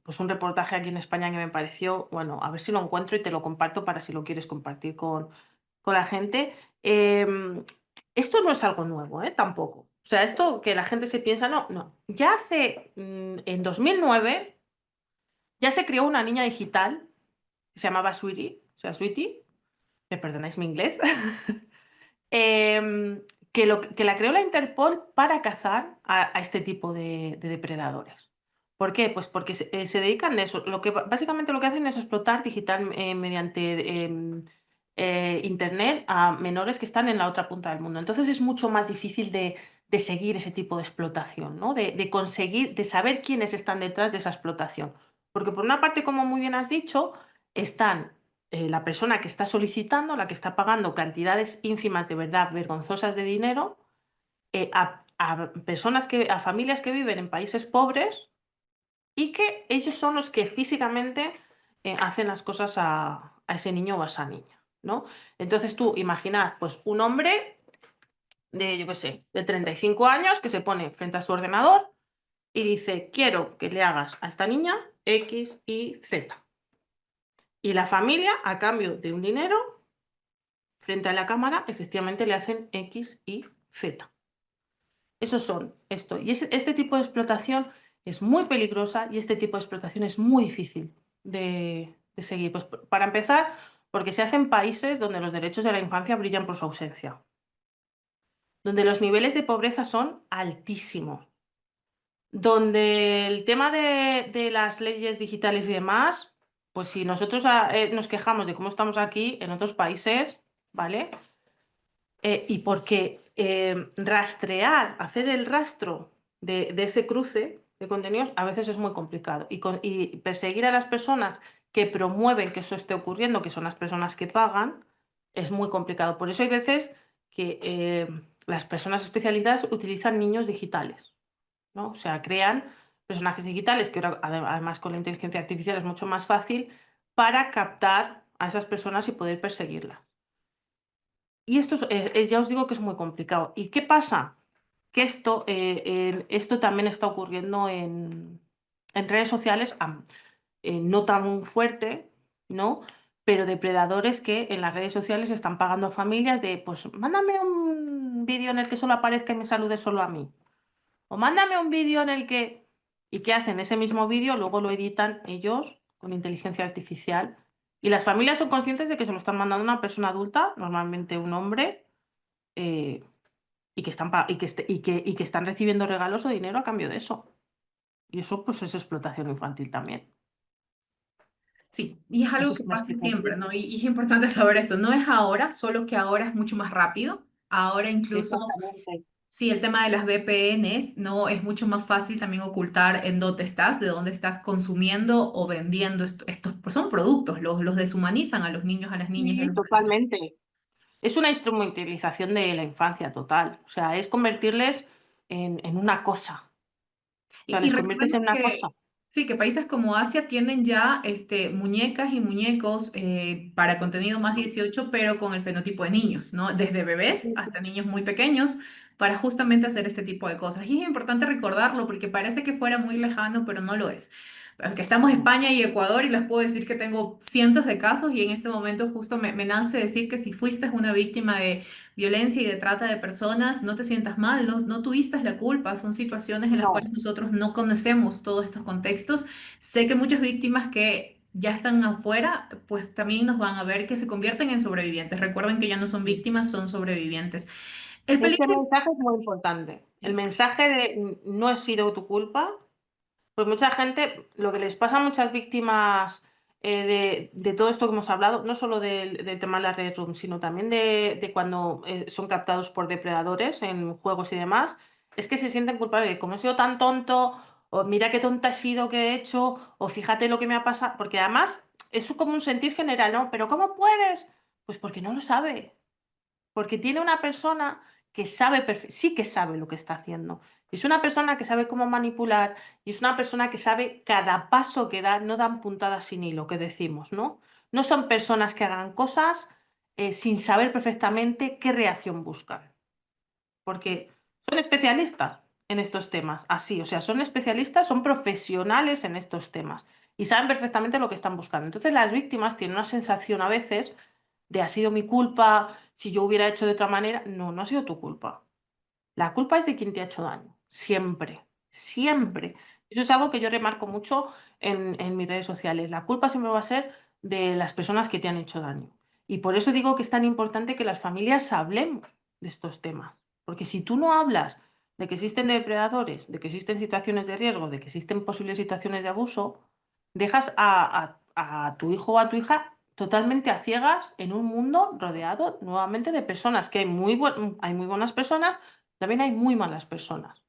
pues un reportaje aquí en España que me pareció, bueno, a ver si lo encuentro y te lo comparto para si lo quieres compartir con la gente. Esto no es algo nuevo, ¿eh? Tampoco. O sea, esto que la gente se piensa, no, no. Ya en 2009, ya se creó una niña digital que se llamaba Sweetie, o sea, Sweetie, me perdonáis mi inglés, que la creó la Interpol para cazar a este tipo de depredadores. ¿Por qué? Pues porque se dedican a eso. Básicamente lo que hacen es explotar digital mediante Internet a menores que están en la otra punta del mundo. Entonces es mucho más difícil de seguir ese tipo de explotación, ¿no? De conseguir, de saber quiénes están detrás de esa explotación. Porque por una parte, como muy bien has dicho, están la persona que está solicitando, la que está pagando cantidades ínfimas de verdad vergonzosas de dinero a personas a familias que viven en países pobres y que ellos son los que físicamente hacen las cosas a ese niño o a esa niña, ¿no? Entonces tú imaginad, pues un hombre de, yo qué sé, de 35 años que se pone frente a su ordenador y dice, quiero que le hagas a esta niña X, Y, Z. Y la familia, a cambio de un dinero, frente a la cámara, efectivamente le hacen X, Y, Z. Esos son esto. Y este tipo de explotación es muy peligrosa y este tipo de explotación es muy difícil de seguir. Pues para empezar, porque se hace en países donde los derechos de la infancia brillan por su ausencia, donde los niveles de pobreza son altísimos, donde el tema de las leyes digitales y demás, pues si nosotros nos quejamos de cómo estamos aquí, en otros países, ¿vale? Y porque rastrear, hacer el rastro de ese cruce de contenidos a veces es muy complicado. Y perseguir a las personas que promueven que eso esté ocurriendo, que son las personas que pagan, es muy complicado. Por eso hay veces que las personas especializadas utilizan niños digitales, ¿no? O sea, crean personajes digitales, que ahora, además con la inteligencia artificial es mucho más fácil, para captar a esas personas y poder perseguirlas. Y esto ya os digo que es muy complicado. ¿Y qué pasa? Que esto también está ocurriendo en redes sociales, no tan fuerte, ¿no? Pero depredadores que en las redes sociales están pagando a familias de, pues, mándame un vídeo en el que solo aparezca y me salude solo a mí. O mándame un vídeo en el que... ¿Y qué hacen? Ese mismo vídeo luego lo editan ellos con inteligencia artificial. Y las familias son conscientes de que se lo están mandando a una persona adulta, normalmente un hombre, eh, y que están, y que están recibiendo regalos o dinero a cambio de eso. Y eso pues es explotación infantil también. Sí, y es No algo sé que si me pasa explico siempre, bien. ¿no? Y es importante saber esto, no es ahora, solo que ahora es mucho más rápido. Ahora incluso, Exactamente. sí, el tema de las VPNs, ¿no? Es mucho más fácil también ocultar en dónde estás, de dónde estás consumiendo o vendiendo estos, pues son productos, los deshumanizan a los niños, a las niñas y a Sí, los adolescentes. totalmente. Es una instrumentalización de la infancia total. O sea, es convertirles en una cosa. O sea, Y les conviertes recordemos en una cosa. que sí, que países como Asia tienen ya muñecas y muñecos para contenido más 18, pero con el fenotipo de niños, ¿no? Desde bebés Sí, sí. hasta niños muy pequeños, para justamente hacer este tipo de cosas. Y es importante recordarlo porque parece que fuera muy lejano, pero no lo es. Porque estamos No. España y Ecuador y les puedo decir que tengo cientos de casos y en este momento justo me nace decir que si fuiste una víctima de violencia y de trata de personas, no te sientas mal, no tuviste la culpa, son situaciones en las cuales No. nosotros no conocemos todos estos contextos. Sé que muchas víctimas que ya están afuera, pues también nos van a ver que se convierten en sobrevivientes. Recuerden que ya no son víctimas, son sobrevivientes. El Este peligro, mensaje es muy importante. El sí. mensaje de no ha sido tu culpa. Pues mucha gente, lo que les pasa a muchas víctimas de todo esto que hemos hablado, no solo del tema de la Red Room, sino también de cuando son captados por depredadores en juegos y demás, es que se sienten culpables. Como he sido tan tonto, o mira qué tonta he sido que he hecho, o fíjate lo que me ha pasado, porque además es como un sentir general, ¿no? Pero ¿cómo puedes? Pues porque no lo sabe. Porque tiene una persona que sabe, sí que sabe lo que está haciendo. Es una persona que sabe cómo manipular y es una persona que sabe cada paso que da, no dan puntadas sin hilo, que decimos, ¿no? No son personas que hagan cosas sin saber perfectamente qué reacción buscan, porque son especialistas en estos temas, así, o sea, son especialistas, son profesionales en estos temas y saben perfectamente lo que están buscando. Entonces las víctimas tienen una sensación a veces de ha sido mi culpa, si yo hubiera hecho de otra manera. No, no ha sido tu culpa. La culpa es de quien te ha hecho daño. Siempre, siempre. Eso es algo que yo remarco mucho en mis redes sociales. La culpa siempre va a ser de las personas que te han hecho daño. Y por eso digo que es tan importante que las familias hablemos de estos temas. Porque si tú no hablas de que existen depredadores, de que existen situaciones de riesgo, de que existen posibles situaciones de abuso, dejas a tu hijo o a tu hija totalmente a ciegas en un mundo rodeado nuevamente de personas, que hay muy buenas personas, también hay muy malas personas.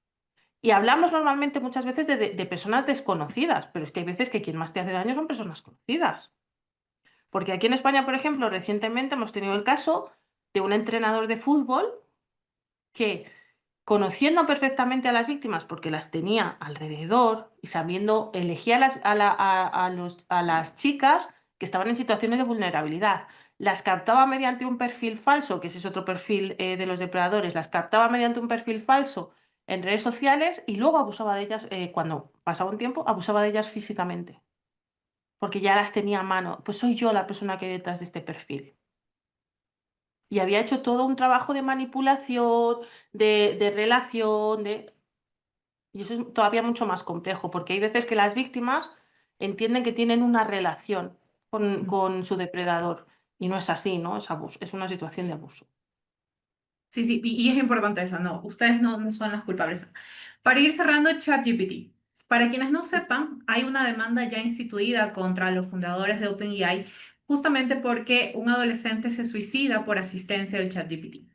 Y hablamos normalmente muchas veces de personas desconocidas, pero es que hay veces que quien más te hace daño son personas conocidas. Porque aquí en España, por ejemplo, recientemente hemos tenido el caso de un entrenador de fútbol que, conociendo perfectamente a las víctimas, porque las tenía alrededor y sabiendo, elegía a las chicas que estaban en situaciones de vulnerabilidad. Las captaba mediante un perfil falso, que ese es otro perfil de los depredadores, las captaba mediante un perfil falso en redes sociales y luego abusaba de ellas, cuando pasaba un tiempo, abusaba de ellas físicamente, porque ya las tenía a mano. Pues soy yo la persona que hay detrás de este perfil. Y había hecho todo un trabajo de manipulación, de relación, y eso es todavía mucho más complejo, porque hay veces que las víctimas entienden que tienen una relación con su depredador, y no es así, ¿no? Es abuso, es una situación de abuso. Sí, sí, y es importante eso, no, ustedes no son los culpables. Para ir cerrando, ChatGPT. Para quienes no sepan, hay una demanda ya instituida contra los fundadores de OpenAI justamente porque un adolescente se suicida por asistencia del ChatGPT.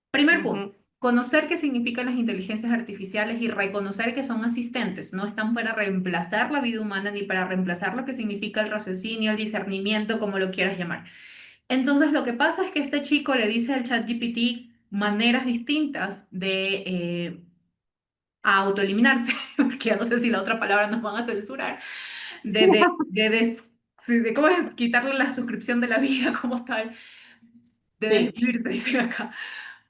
Primer punto, Ujú. conocer qué significan las inteligencias artificiales y reconocer que son asistentes, no están para reemplazar la vida humana ni para reemplazar lo que significa el raciocinio, el discernimiento, como lo quieras llamar. Entonces, lo que pasa es que este chico le dice al ChatGPT maneras distintas de autoeliminarse, porque ya no sé si la otra palabra nos van a censurar, de cómo es quitarle la suscripción de la vida como tal, de Sí, desvivirte, dicen acá.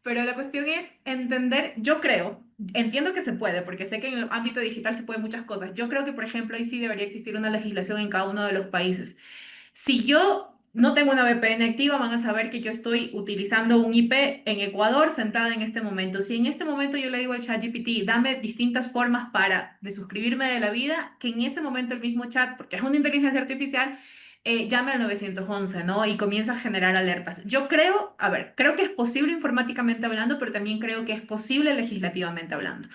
Pero la cuestión es entender, yo creo, entiendo que se puede, porque sé que en el ámbito digital se puede muchas cosas. Yo creo que, por ejemplo, ahí sí debería existir una legislación en cada uno de los países. Si yo no tengo una VPN activa, van a saber que yo estoy utilizando un IP en Ecuador sentada en este momento. Si en este momento yo le digo al ChatGPT, dame distintas formas para de suscribirme de la vida, que en ese momento el mismo chat, porque es una inteligencia artificial, llame al 911, ¿no? Y comienza a generar alertas. Yo creo, a ver, creo que es posible informáticamente hablando, pero también creo que es posible legislativamente hablando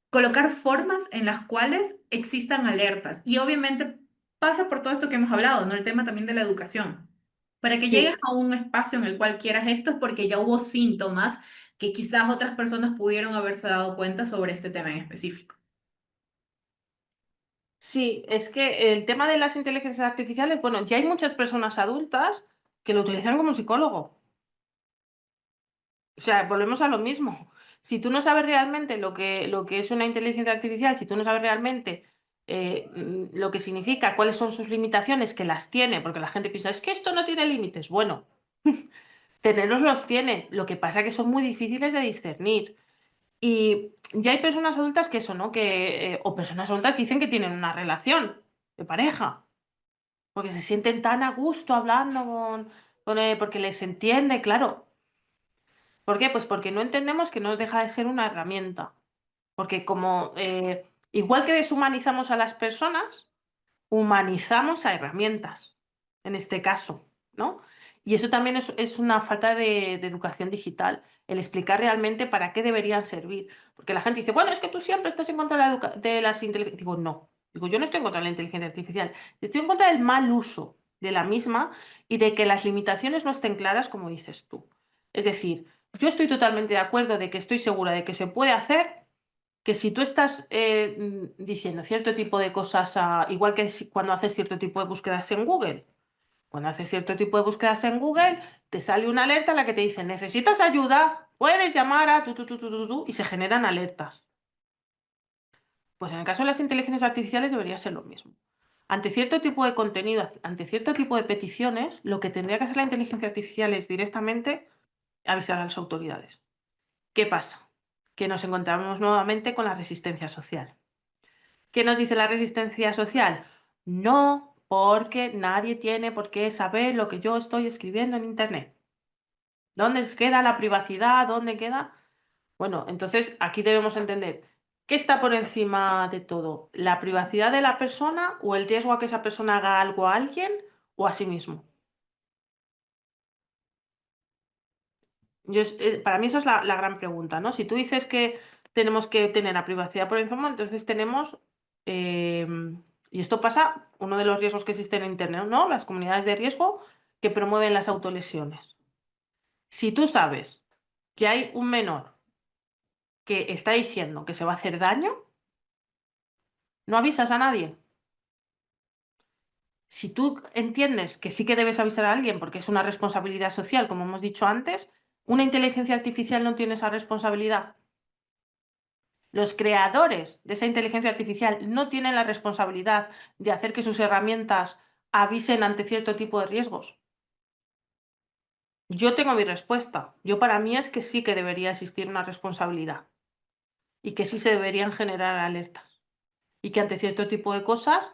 colocar formas en las cuales existan alertas. Y obviamente pasa por todo esto que hemos hablado, ¿no? El tema también de la educación. Para que llegues sí. a un espacio en el cual quieras esto es porque ya hubo síntomas que quizás otras personas pudieron haberse dado cuenta sobre este tema en específico. Sí, es que el tema de las inteligencias artificiales, bueno, ya hay muchas personas adultas que lo utilizan como psicólogo. O sea, volvemos a lo mismo. Si tú no sabes realmente lo que es una inteligencia artificial, si tú no sabes realmente lo que significa, cuáles son sus limitaciones, que las tiene, porque la gente piensa, es que esto no tiene límites. Bueno, tenerlos los tiene. Lo que pasa es que son muy difíciles de discernir. Y ya hay personas adultas que eso, ¿no? O personas adultas que dicen que tienen una relación de pareja, porque se sienten tan a gusto hablando porque les entiende, claro. ¿Por qué? Pues porque no entendemos que no deja de ser una herramienta. Porque como, igual que deshumanizamos a las personas, humanizamos a herramientas, en este caso, ¿no? Y eso también es una falta de educación digital, el explicar realmente para qué deberían servir. Porque la gente dice, bueno, es que tú siempre estás en contra de, de las inteligencias. Digo, no. Digo, yo no estoy en contra de la inteligencia artificial. Estoy en contra del mal uso de la misma y de que las limitaciones no estén claras, como dices tú. Es decir, yo estoy totalmente de acuerdo de que estoy segura de que se puede hacer, que si tú estás diciendo cierto tipo de cosas, igual que cuando haces cierto tipo de búsquedas en Google, cuando haces cierto tipo de búsquedas en Google, te sale una alerta en la que te dice, necesitas ayuda, puedes llamar a tu, y se generan alertas. Pues en el caso de las inteligencias artificiales debería ser lo mismo. Ante cierto tipo de contenido, ante cierto tipo de peticiones, lo que tendría que hacer la inteligencia artificial es directamente avisar a las autoridades. ¿Qué pasa? Que nos encontramos nuevamente con la resistencia social. ¿Qué nos dice la resistencia social? No, porque nadie tiene por qué saber lo que yo estoy escribiendo en Internet. ¿Dónde queda la privacidad? ¿Dónde queda? Bueno, entonces aquí debemos entender qué está por encima de todo, la privacidad de la persona o el riesgo a que esa persona haga algo a alguien o a sí mismo. Para mí esa es la gran pregunta, ¿no? Si tú dices que tenemos que tener la privacidad por encima, entonces tenemos, eh, y esto pasa, uno de los riesgos que existen en Internet, ¿no? Las comunidades de riesgo que promueven las autolesiones. Si tú sabes que hay un menor que está diciendo que se va a hacer daño, no avisas a nadie. Si tú entiendes que sí que debes avisar a alguien porque es una responsabilidad social, como hemos dicho antes, una inteligencia artificial no tiene esa responsabilidad. Los creadores de esa inteligencia artificial no tienen la responsabilidad de hacer que sus herramientas avisen ante cierto tipo de riesgos. Yo tengo mi respuesta. Yo para mí es que sí que debería existir una responsabilidad. y que sí se deberían generar alertas y que ante cierto tipo de cosas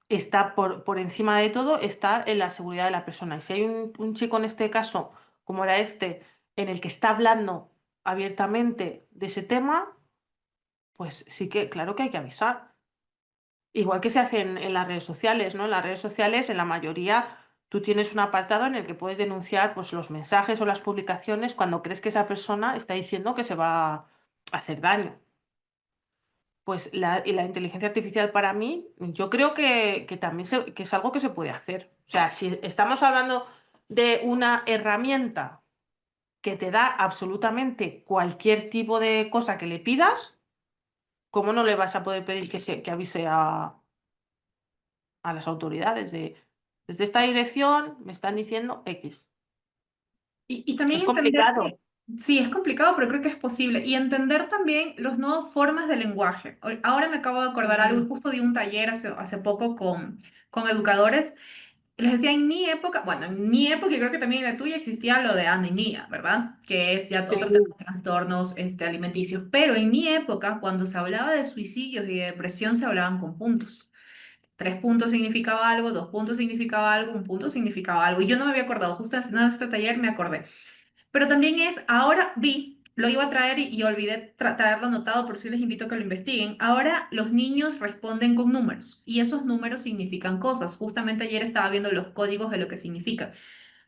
está por encima de todo está en la seguridad de la persona. Y si hay un chico en este caso, como era este, en el que está hablando abiertamente de ese tema, pues sí que, claro que hay que avisar. Igual que se hace en las redes sociales, ¿no? En las redes sociales, en la mayoría, tú tienes un apartado en el que puedes denunciar pues, los mensajes o las publicaciones cuando crees que esa persona está diciendo que se va a hacer daño. Pues y la inteligencia artificial para mí, yo creo que también que es algo que se puede hacer. O sea, si estamos hablando de una herramienta que te da absolutamente cualquier tipo de cosa que le pidas, ¿cómo no le vas a poder pedir que avise a las autoridades desde esta dirección me están diciendo X? Y también Es entender complicado. que sí, es complicado, pero creo que es posible. Y entender también las nuevas formas de lenguaje. Ahora me acabo de acordar algo, y Mm, justo di un taller hace poco con educadores. Les decía, en mi época, bueno, en mi época y creo que también en la tuya existía lo de anemia, ¿verdad? Que es ya otro tema sí. de trastornos alimenticios. Pero en mi época, cuando se hablaba de suicidios y de depresión, se hablaban con puntos. 3 puntos significaba algo, 2 puntos significaba algo, 1 punto significaba algo. Y yo no me había acordado, justo haciendo este taller me acordé. Pero también ahora vi, lo iba a traer y olvidé traerlo anotado, por si les invito a que lo investiguen. Ahora los niños responden con números y esos números significan cosas. Justamente ayer estaba viendo los códigos de lo que significa.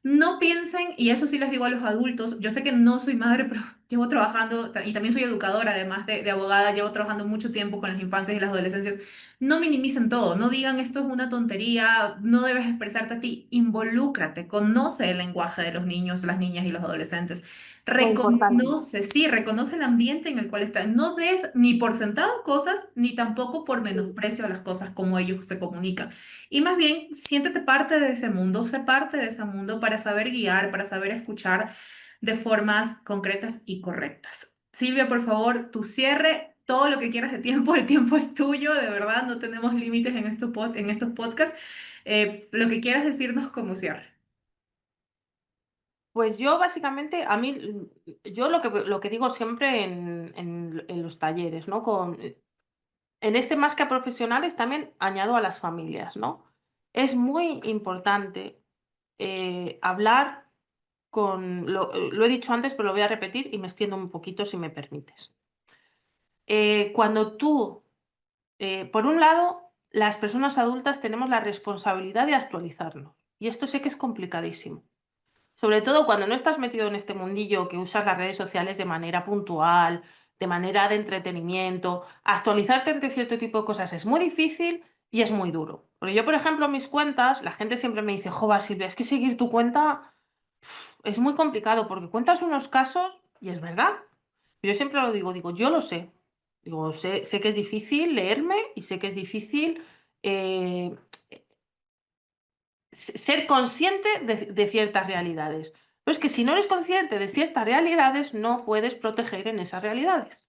No piensen, y eso sí les digo a los adultos, yo sé que no soy madre, pero llevo trabajando, y también soy educadora, además de abogada, llevo trabajando mucho tiempo con las infancias y las adolescencias. No minimicen todo, no digan esto es una tontería, no debes expresarte a ti, involúcrate, conoce el lenguaje de los niños, las niñas y los adolescentes. Muy importante. Reconoce, sí, reconoce el ambiente en el cual están. No des ni por sentado cosas, ni tampoco por menosprecio a las cosas como ellos se comunican. Y más bien, siéntete parte de ese mundo, sé parte de ese mundo para saber guiar, para saber escuchar de formas concretas y correctas. Silvia, por favor, tu cierre, todo lo que quieras de tiempo, el tiempo es tuyo, de verdad, no tenemos límites en en estos podcasts. Lo que quieras decirnos como cierre. Pues yo básicamente, a mí, yo lo que digo siempre en los talleres, ¿no? En este más que a profesionales también añado a las familias, ¿no? Es muy importante hablar lo he dicho antes, pero lo voy a repetir y me extiendo un poquito si me permites. Cuando tú, por un lado, las personas adultas tenemos la responsabilidad de actualizarnos. Y esto sé que es complicadísimo. Sobre todo cuando no estás metido en este mundillo que usas las redes sociales de manera puntual, de manera de entretenimiento, actualizarte ante cierto tipo de cosas es muy difícil y es muy duro. Porque yo, por ejemplo, mis cuentas, la gente siempre me dice, jova, Silvia, es que seguir tu cuenta es muy complicado porque cuentas unos casos y es verdad. Yo siempre lo digo, yo lo sé. Digo, sé que es difícil leerme y sé que es difícil eh, ser consciente de ciertas realidades. Pero es que si no eres consciente de ciertas realidades, no puedes proteger en esas realidades.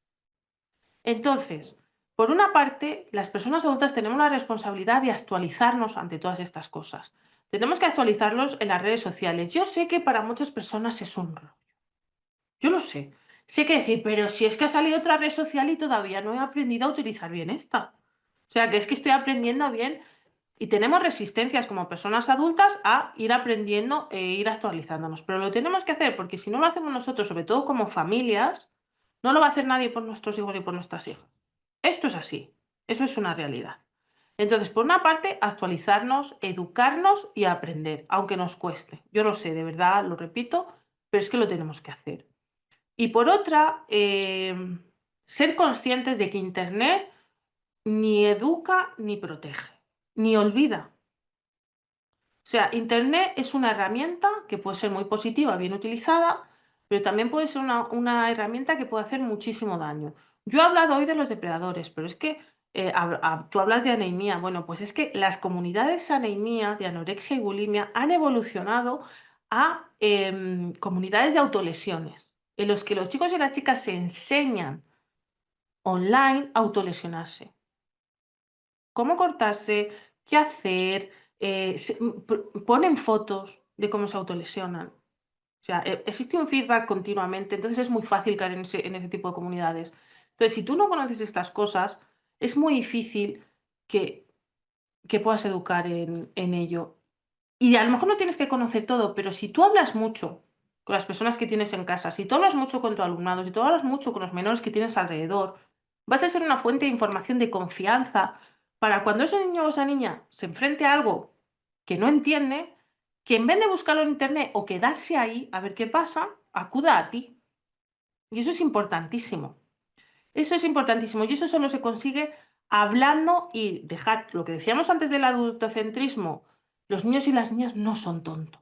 Entonces, por una parte, las personas adultas tenemos la responsabilidad de actualizarnos ante todas estas cosas. Tenemos que actualizarlos en las redes sociales. Yo sé que para muchas personas es un rollo. Yo lo sé. Sé que decir, pero si es que ha salido otra red social y todavía no he aprendido a utilizar bien esta. O sea, que es que estoy aprendiendo bien y tenemos resistencias como personas adultas a ir aprendiendo e ir actualizándonos. Pero lo tenemos que hacer porque si no lo hacemos nosotros, sobre todo como familias, no lo va a hacer nadie por nuestros hijos y por nuestras hijas. Esto es así. Eso es una realidad. Entonces, por una parte, actualizarnos, educarnos y aprender, aunque nos cueste. Yo lo sé, de verdad, lo repito, pero es que lo tenemos que hacer. Y por otra, ser conscientes de que Internet ni educa ni protege, ni olvida. O sea, Internet es una herramienta que puede ser muy positiva, bien utilizada, pero también puede ser una herramienta que puede hacer muchísimo daño. Yo he hablado hoy de los depredadores, pero es que tú hablas de anemia. Bueno, pues es que las comunidades anemia, de anorexia y bulimia, han evolucionado a comunidades de autolesiones, en los que los chicos y las chicas se enseñan online a autolesionarse. Cómo cortarse, qué hacer, ponen fotos de cómo se autolesionan. O sea, existe un feedback continuamente, entonces es muy fácil caer en ese tipo de comunidades. Entonces, si tú no conoces estas cosas, es muy difícil que, que puedas educar en ello. Y a lo mejor no tienes que conocer todo, pero si tú hablas mucho con las personas que tienes en casa, si tú hablas mucho con tu alumnado, si tú hablas mucho con los menores que tienes alrededor, vas a ser una fuente de información de confianza para cuando ese niño o esa niña se enfrente a algo que no entiende, que en vez de buscarlo en internet o quedarse ahí a ver qué pasa, acuda a ti. Y eso es importantísimo. Eso es importantísimo. Y eso solo se consigue hablando y dejar lo que decíamos antes del adultocentrismo. Los niños y las niñas no son tontos.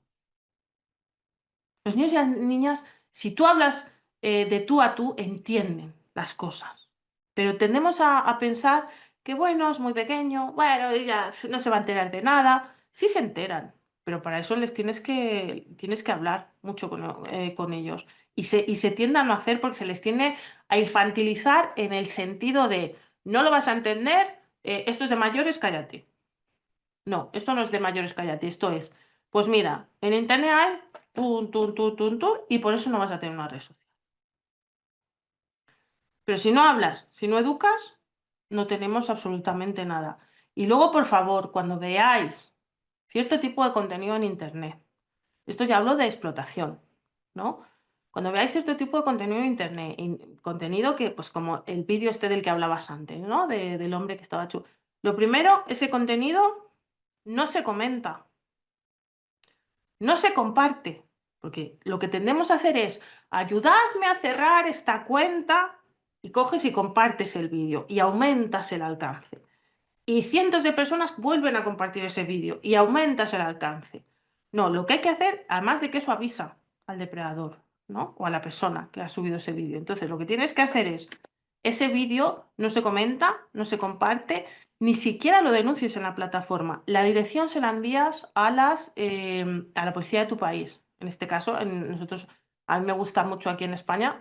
Los niños y las niñas, si tú hablas de tú a tú, entienden las cosas. Pero tendemos a pensar que, bueno, es muy pequeño, bueno, ella no se va a enterar de nada. Sí se enteran, pero para eso les tienes que hablar mucho con ellos. Y se tiende a no hacer porque se les tiende a infantilizar en el sentido de, no lo vas a entender, esto es de mayores, cállate. No, esto no es de mayores, cállate, esto es, pues mira, en internet hay y por eso no vas a tener una red social. Pero si no hablas, si no educas, no tenemos absolutamente nada. Y luego, por favor, cuando veáis cierto tipo de contenido en internet, esto ya hablo de explotación, ¿no? Cuando veáis cierto tipo de contenido en internet, contenido que, pues como el vídeo este del que hablabas antes, ¿no? Del hombre que estaba chulo. Lo primero, ese contenido no se comenta. No se comparte, porque lo que tendemos a hacer es ayudadme a cerrar esta cuenta y coges y compartes el vídeo y aumentas el alcance. Y cientos de personas vuelven a compartir ese vídeo y aumentas el alcance. No, lo que hay que hacer, además de que eso avisa al depredador, ¿no? O a la persona que ha subido ese vídeo. Entonces, lo que tienes que hacer es, ese vídeo no se comenta, no se comparte, ni siquiera lo denuncies en la plataforma. La dirección se la envías a la policía de tu país. En este caso, nosotros, a mí me gusta mucho aquí en España,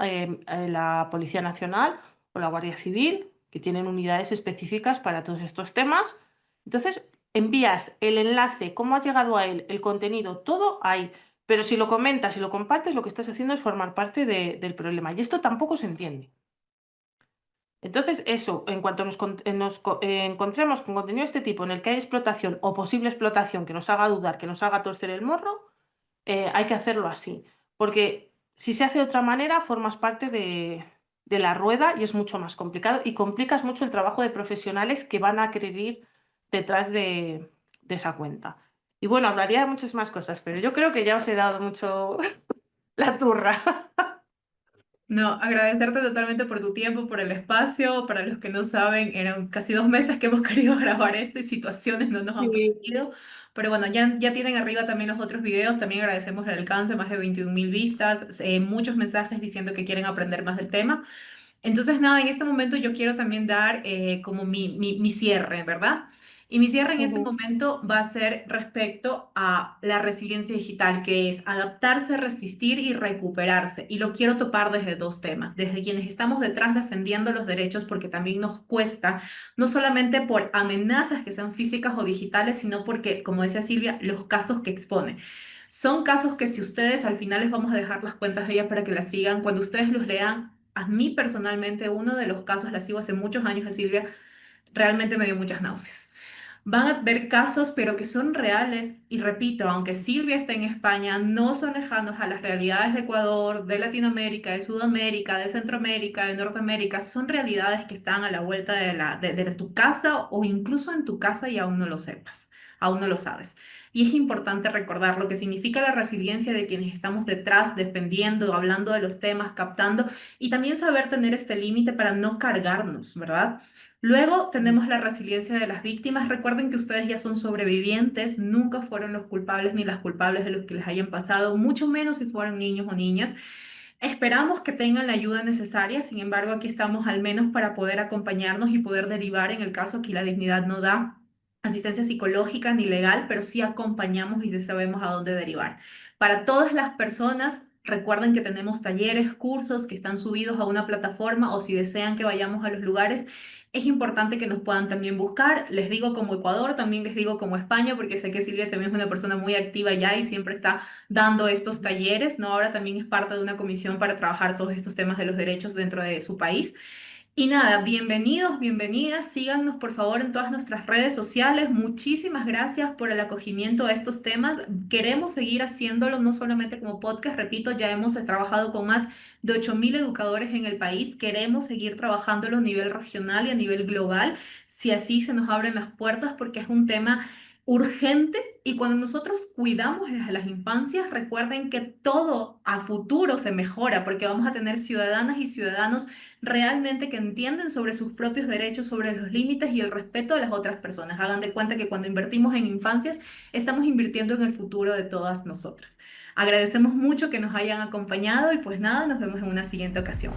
la Policía Nacional o la Guardia Civil, que tienen unidades específicas para todos estos temas. Entonces, envías el enlace, cómo has llegado a él, el contenido, todo ahí. Pero si lo comentas y lo compartes, lo que estás haciendo es formar parte del problema. Y esto tampoco se entiende. Entonces, eso, en cuanto encontremos con contenido de este tipo en el que hay explotación o posible explotación que nos haga dudar, que nos haga torcer el morro, hay que hacerlo así. Porque si se hace de otra manera, formas parte de la rueda y es mucho más complicado y complicas mucho el trabajo de profesionales que van a querer ir detrás de esa cuenta. Y bueno, hablaría de muchas más cosas, pero yo creo que ya os he dado mucho la turra. No, agradecerte totalmente por tu tiempo, por el espacio. Para los que no saben, eran casi 2 meses que hemos querido grabar esto y situaciones no nos han Sí. permitido. Pero bueno, ya tienen arriba también los otros videos. También agradecemos el alcance, más de 21.000 vistas, muchos mensajes diciendo que quieren aprender más del tema. Entonces, nada, en este momento yo quiero también dar como mi cierre, ¿verdad? Y mi cierre en este Ujú. momento va a ser respecto a la resiliencia digital, que es adaptarse, resistir y recuperarse. Y lo quiero topar desde dos temas, desde quienes estamos detrás defendiendo los derechos, porque también nos cuesta, no solamente por amenazas que sean físicas o digitales, sino porque, como decía Silvia, los casos que expone. Son casos que si ustedes al final les vamos a dejar las cuentas de ella para que las sigan, cuando ustedes los lean, a mí personalmente uno de los casos, la sigo hace muchos años de Silvia, realmente me dio muchas náuseas. Van a ver casos, pero que son reales, y repito, aunque Silvia está en España, no son lejanos a las realidades de Ecuador, de Latinoamérica, de Sudamérica, de Centroamérica, de Norteamérica. Son realidades que están a la vuelta de tu casa o incluso en tu casa y aún no lo sepas, aún no lo sabes. Y es importante recordar lo que significa la resiliencia de quienes estamos detrás, defendiendo, hablando de los temas, captando, y también saber tener este límite para no cargarnos, ¿verdad? Luego tenemos la resiliencia de las víctimas. Recuerden que ustedes ya son sobrevivientes, nunca fueron los culpables ni las culpables de los que les hayan pasado, mucho menos si fueron niños o niñas. Esperamos que tengan la ayuda necesaria, sin embargo, aquí estamos al menos para poder acompañarnos y poder derivar en el caso que la dignidad no da asistencia psicológica ni legal, pero sí acompañamos y sí sabemos a dónde derivar. Para todas las personas, recuerden que tenemos talleres, cursos que están subidos a una plataforma o si desean que vayamos a los lugares, es importante que nos puedan también buscar. Les digo como Ecuador, también les digo como España, porque sé que Silvia también es una persona muy activa ya y siempre está dando estos talleres, ¿no? Ahora también es parte de una comisión para trabajar todos estos temas de los derechos dentro de su país. Y nada, bienvenidos, bienvenidas. Síganos por favor en todas nuestras redes sociales. Muchísimas gracias por el acogimiento a estos temas. Queremos seguir haciéndolo no solamente como podcast, repito, ya hemos trabajado con más de 8.000 educadores en el país. Queremos seguir trabajándolo a nivel regional y a nivel global, si así se nos abren las puertas, porque es un tema urgente y cuando nosotros cuidamos a las infancias, recuerden que todo a futuro se mejora porque vamos a tener ciudadanas y ciudadanos realmente que entienden sobre sus propios derechos, sobre los límites y el respeto de las otras personas. Hagan de cuenta que cuando invertimos en infancias, estamos invirtiendo en el futuro de todas nosotras. Agradecemos mucho que nos hayan acompañado y pues nada, nos vemos en una siguiente ocasión.